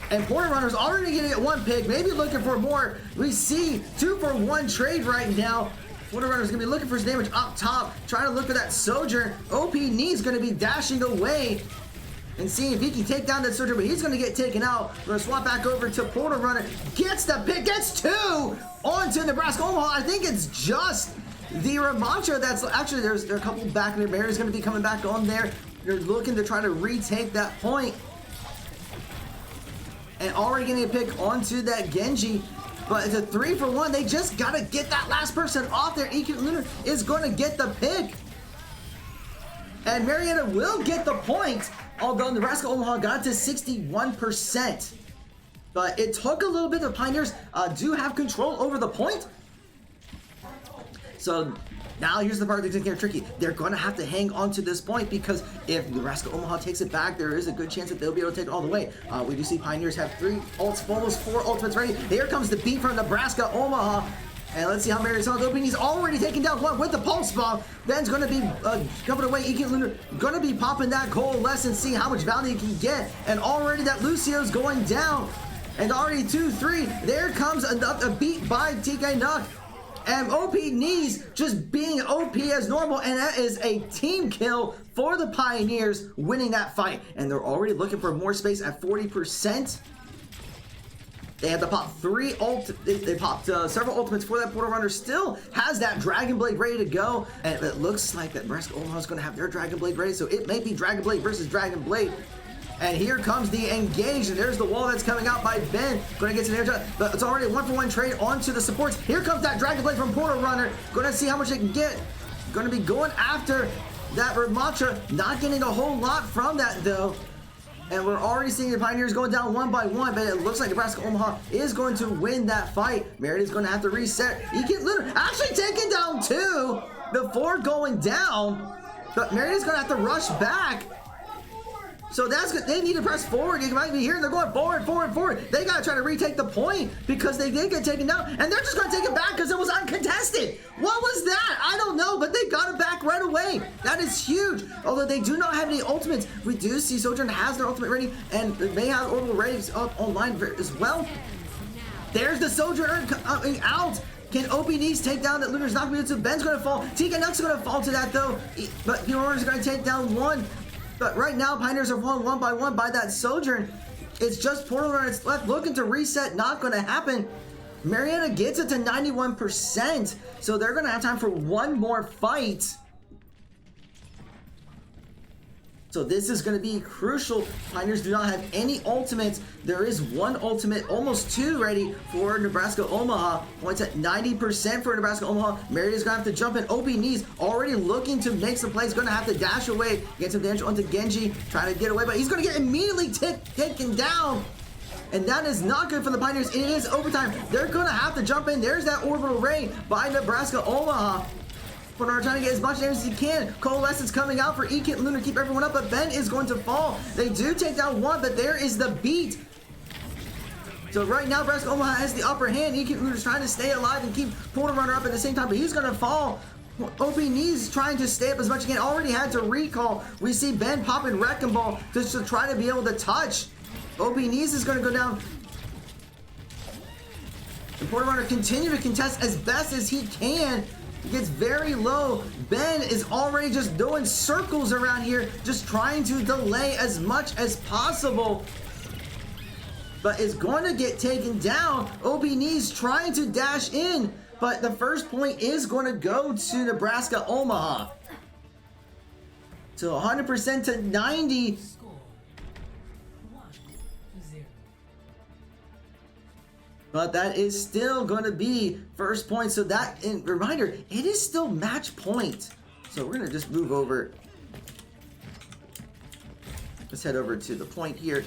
And Portal Runner's already getting at one pick, maybe looking for more. We see 2-for-1 trade right now. Portal Runner's going to be looking for his damage up top, trying to look for that Sojourn. OP knee's going to be dashing away and seeing if he can take down that Sojourn, but he's going to get taken out. We're going to swap back over to Portal Runner. Gets the pick, gets two onto Nebraska Omaha. I think it's just the Ramantra that's actually, there are a couple back in there. Barry's going to be coming back on there. They're looking to try to retake that point. And already getting a pick onto that Genji. But it's a 3-for-1. They just got to get that last person off there. Ekin Lunar is going to get the pick. And Marietta will get the point. Although Nebraska Omaha got to 61%. But it took a little bit. The Pioneers do have control over the point. So now here's the part that's getting tricky. They're going to have to hang on to this point because if Nebraska Omaha takes it back, there is a good chance that they'll be able to take it all the way. We do see Pioneers have 3 ults, almost 4 ultimates ready. Here comes the beat from Nebraska Omaha. And let's see how Marietta is opening. He's already taking down one with the pulse bomb. Ben's going to be coming away. Ekin Lunar going to be popping that coalescence, see how much value he can get. And already that Lucio's going down. And already 2-3. There comes a beat by TK Nuck. And OP knees just being OP as normal, and that is a team kill for the Pioneers, winning that fight. And they're already looking for more space at 40%. They had to pop 3 they popped several ultimates for that. Portal Runner still has that Dragon Blade ready to go, and it looks like that Nebraska Omaha is going to have their Dragon Blade ready, so it may be Dragon Blade versus Dragon Blade. And here comes the engage, and there's the wall that's coming out by Ben. Going to get some damage, but it's already a 1-for-1 trade onto the supports. Here comes that Dragon Blade from Portal Runner. Going to see how much they can get. Going to be going after that Ramantra. Not getting a whole lot from that, though. And we're already seeing the Pioneers going down one by one, but it looks like Nebraska Omaha is going to win that fight. Marietta is going to have to reset. Ekin Lunar actually taking down 2 before going down, but Marietta is going to have to rush back. So that's good. They need to press forward. You might be here. They're going forward. They got to try to retake the point because they did get taken down. And they're just going to take it back because it was uncontested. What was that? I don't know, but they got it back right away. That is huge. Although they do not have any ultimates. We do see Sojourn has their ultimate ready, and they have Orbital Rays online as well. There's the Sojourner coming out. Can OPDs take down that Lunar's not going to be able to? Ben's going to fall. TK Nuck's going to fall to that though. But Pioneer's going to take down one. But right now, Pioneers are falling one by one by that Sojourn. It's just Portal Runners left looking to reset. Not going to happen. Marietta gets it to 91%. So they're going to have time for one more fight. So this is going to be crucial. Pioneers do not have any ultimates. There is one ultimate, almost two ready for Nebraska Omaha. Points at 90% for Nebraska Omaha. Marietta's going to have to jump in. OP knees already looking to make some plays. Going to have to dash away. Get some damage onto Genji. Trying to get away, but he's going to get immediately taken down. And that is not good for the Pioneers. It is overtime. They're going to have to jump in. There's that orbital ray by Nebraska Omaha. Portal trying to get as much damage as he can. Coalescence coming out for Ekit and Lunar, keep everyone up, but Ben is going to fall. They do take down one, but there is the beat. So right now, Nebraska Omaha has the upper hand. Ekit and Lunar's trying to stay alive and keep Portal Runner up at the same time, but he's going to fall. OP Knees trying to stay up as much as he can. Already had to recall. We see Ben popping Wrecking Ball just to try to be able to touch. OP Knees is going to go down. And Portal Runner continue to contest as best as he can. He gets very low. Ben is already just doing circles around here, just trying to delay as much as possible. But is going to get taken down. OP Knees trying to dash in, but the first point is going to go to Nebraska Omaha. So 100% to 90. Score 1-0. But that is still going to be first point. So that, and reminder, it is still match point. So we're going to just move over. Let's head over to the point here.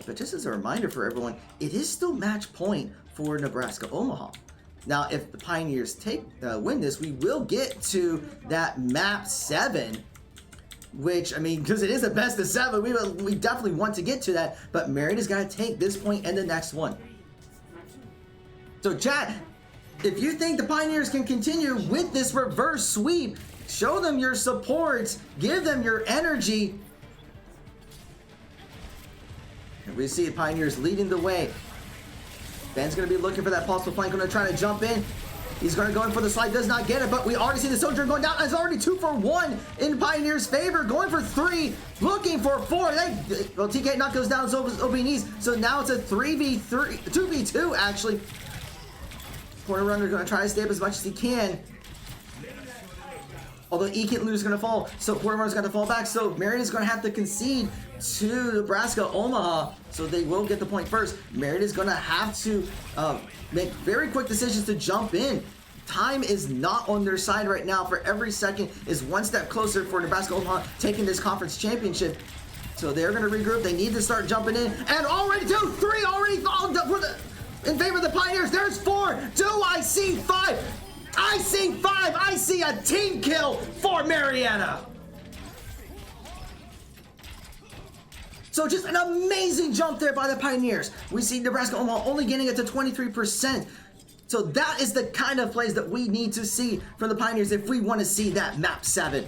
But just as a reminder for everyone, it is still match point for Nebraska Omaha. Now, if the Pioneers win this, we will get to that map 7. Which, I mean, because it is a best of 7, we definitely want to get to that. But Marietta's got to take this point and the next one. So chat, if you think the Pioneers can continue with this reverse sweep, show them your support, give them your energy. And we see the Pioneers leading the way. Ben's going to be looking for that possible flank, going to try to jump in. He's going to go in for the slide, does not get it, but we already see the Sojourn going down. It's already 2 for 1 in Pioneers' favor, going for 3, looking for 4. Well, TK Knock goes down, so OP Knees. So now it's a 3v3, 2v2 actually. Portal Runner going to try to stay up as much as he can. Although Ekit Lunar is going to fall, so Portal Runner's going to fall back. So Marietta's going to have to concede to Nebraska Omaha, so they will get the point first. Marietta's going to have to make very quick decisions to jump in. Time is not on their side right now. For every second is one step closer for Nebraska Omaha taking this conference championship. So they're going to regroup. They need to start jumping in, and already 2, 3 already fallen in favor of the Pioneers. There's 4. Do I see 5? I see 5. I see a team kill for Marietta. So just an amazing jump there by the Pioneers. We see Nebraska Omaha only getting it to 23%. So that is the kind of plays that we need to see from the Pioneers if we want to see that map 7.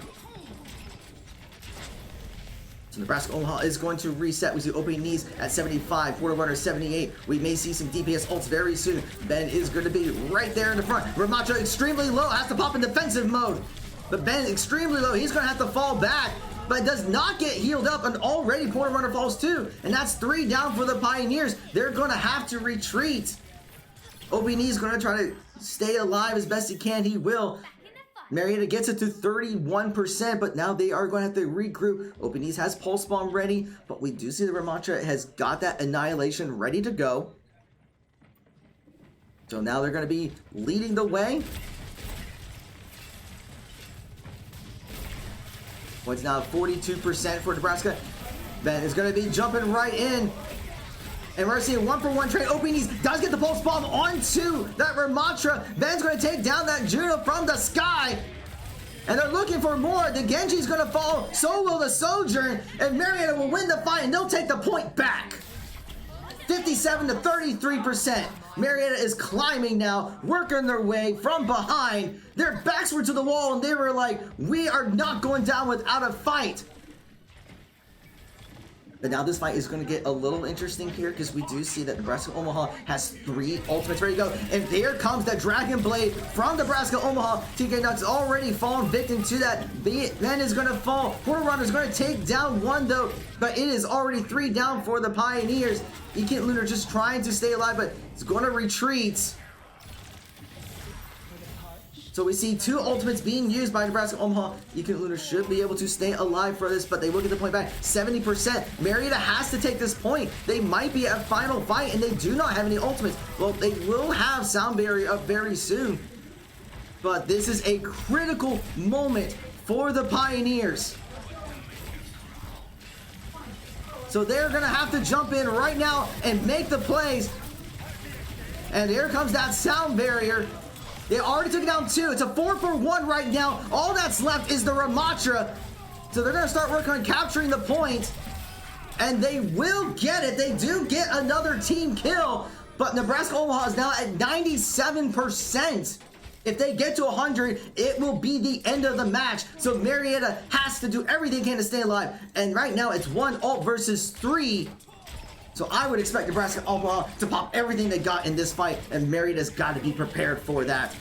So Nebraska Omaha is going to reset. We see OP Knees at 75, Portal Runner 78. We may see some DPS ults very soon. Ben is going to be right there in the front. Ramacho extremely low, has to pop in defensive mode. But Ben extremely low, he's going to have to fall back, but does not get healed up, and already Portal Runner falls too. And that's 3 down for the Pioneers. They're going to have to retreat. OP Knees is going to try to stay alive as best he can. He will. Marietta gets it to 31%, but now they are going to have to regroup. OP Knees has Pulse Bomb ready, but we do see the Ramattra has got that Annihilation ready to go. So now they're going to be leading the way. Points now 42% for Nebraska. Ben is going to be jumping right in. And we're seeing 1-for-1 trade. OP Knees does get the Pulse Bomb onto that Ramattra. Ben's going to take down that Juno from the sky. And they're looking for more. The Genji's going to fall. So will the Sojourn. And Marietta will win the fight, and they'll take the point back. 57 to 33%. Marietta is climbing now, working their way from behind. Their backs were to the wall, and they were like, we are not going down without a fight. But now this fight is going to get a little interesting here because we do see that Nebraska Omaha has 3 ultimates ready to go. And there comes the Dragon Blade from Nebraska Omaha. TK Nuts already fallen victim to that. Ben is going to fall. Portal Runner is going to take down 1 though, but it is already 3 down for the Pioneers. Ekit Lunar just trying to stay alive, but it's going to retreat. So we see 2 ultimates being used by Nebraska Omaha. Ekit Lunar should be able to stay alive for this, but they will get the point back. 70%. Marietta has to take this point. They might be at final fight, and they do not have any ultimates. Well, they will have Sound Barrier up very soon. But this is a critical moment for the Pioneers. So they're going to have to jump in right now and make the plays. And here comes that Sound Barrier. They already took it down 2. It's a 4-for-1 right now. All that's left is the Ramatra. So they're going to start working on capturing the point. And they will get it. They do get another team kill. But Nebraska Omaha is now at 97%. If they get to 100, it will be the end of the match. So Marietta has to do everything they can to stay alive. And right now it's 1 ult versus 3. So I would expect Nebraska Omaha to pop everything they got in this fight, and Marietta's got to be prepared for that.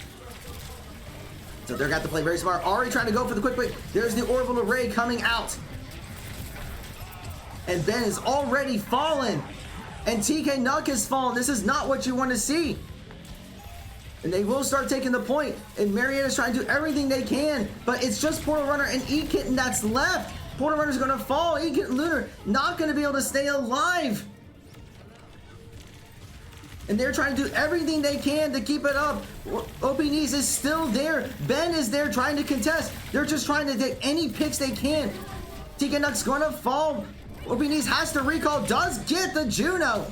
So they're got to play very smart. Already trying to go for the quick pick. There's the orbital array coming out. And Ben is already fallen. And TK Nuck has fallen. This is not what you want to see. And they will start taking the point. And Marietta's trying to do everything they can. But it's just Portal Runner and E-Kitten that's left. Portal Runner's going to fall. E-Kitten Lunar not going to be able to stay alive. And they're trying to do everything they can to keep it up. OP Knees is still there. Ben is there trying to contest. They're just trying to take any picks they can. TK Nuck's going to fall. OP Knees has to recall. Does get the Juno.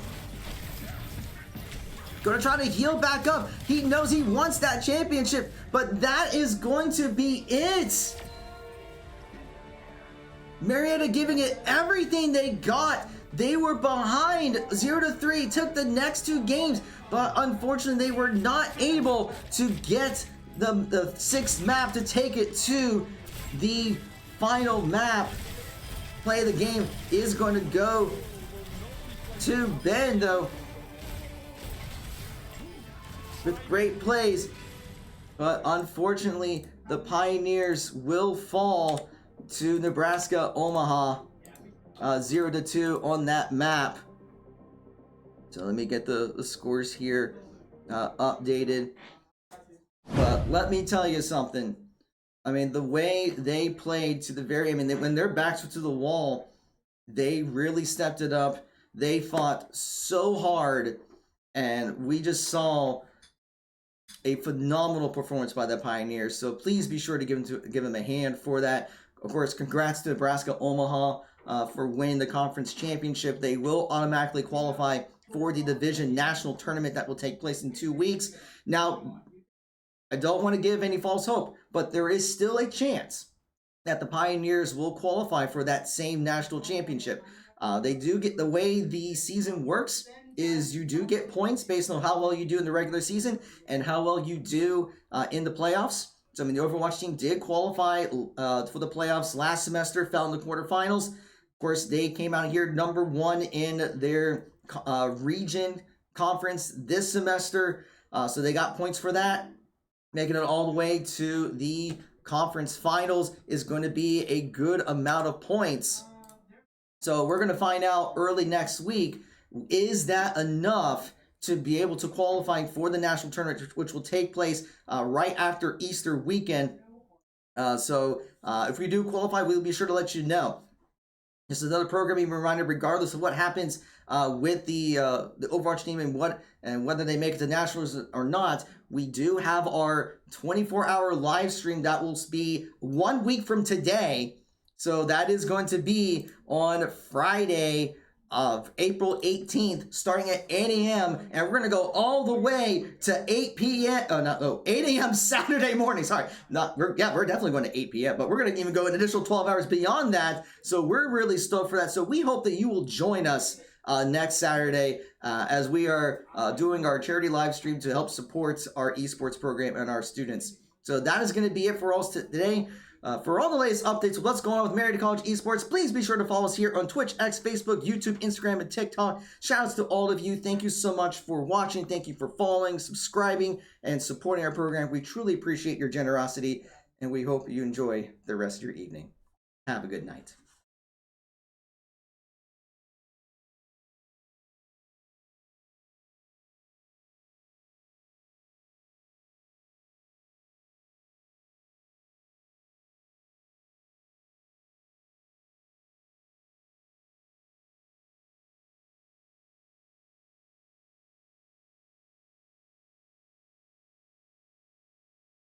Going to try to heal back up. He knows he wants that championship. But that is going to be it. Marietta giving it everything they got. They were behind 0-3, took the next 2 games, but unfortunately they were not able to get the 6th map to take it to the final map. Play of the game is going to go to Ben though, with great plays, but unfortunately the Pioneers will fall to Nebraska Omaha. 0-2 on that map. So let me get the scores here updated. But let me tell you something. I mean, the way they played to the very, when their backs were to the wall, they really stepped it up. They fought so hard, and we just saw a phenomenal performance by the Pioneers. So please be sure to give them a hand for that. Of course, congrats to Nebraska Omaha for winning the conference championship. They will automatically qualify for the division national tournament that will take place in 2 weeks. Now, I don't want to give any false hope, but there is still a chance that the Pioneers will qualify for that same national championship. They do get, the way the season works is you do get points based on how well you do in the regular season and how well you do in the playoffs. So, the Overwatch team did qualify for the playoffs last semester, fell in the quarterfinals. Of course, they came out here number 1 in their region conference this semester. So they got points for that. Making it all the way to the conference finals is going to be a good amount of points. So we're going to find out early next week, is that enough to be able to qualify for the national tournament, which will take place right after Easter weekend. So if we do qualify, we'll be sure to let you know. This is another programming reminder, regardless of what happens with the Overwatch team and whether they make it to nationals or not. We do have our 24-hour live stream that will be 1 week from today. So that is going to be on Friday of April 18th, starting at 8 a.m. And we're going to go all the way to 8 p.m. 8 a.m. Saturday morning. Sorry. We're definitely going to 8 p.m. But we're going to even go an additional 12 hours beyond that. So we're really stoked for that. So we hope that you will join us next Saturday as we are doing our charity live stream to help support our esports program and our students. So that is going to be it for us today. For all the latest updates of what's going on with Marietta College Esports, please be sure to follow us here on Twitch, X, Facebook, YouTube, Instagram, and TikTok. Shoutouts to all of you. Thank you so much for watching. Thank you for following, subscribing, and supporting our program. We truly appreciate your generosity, and we hope you enjoy the rest of your evening. Have a good night.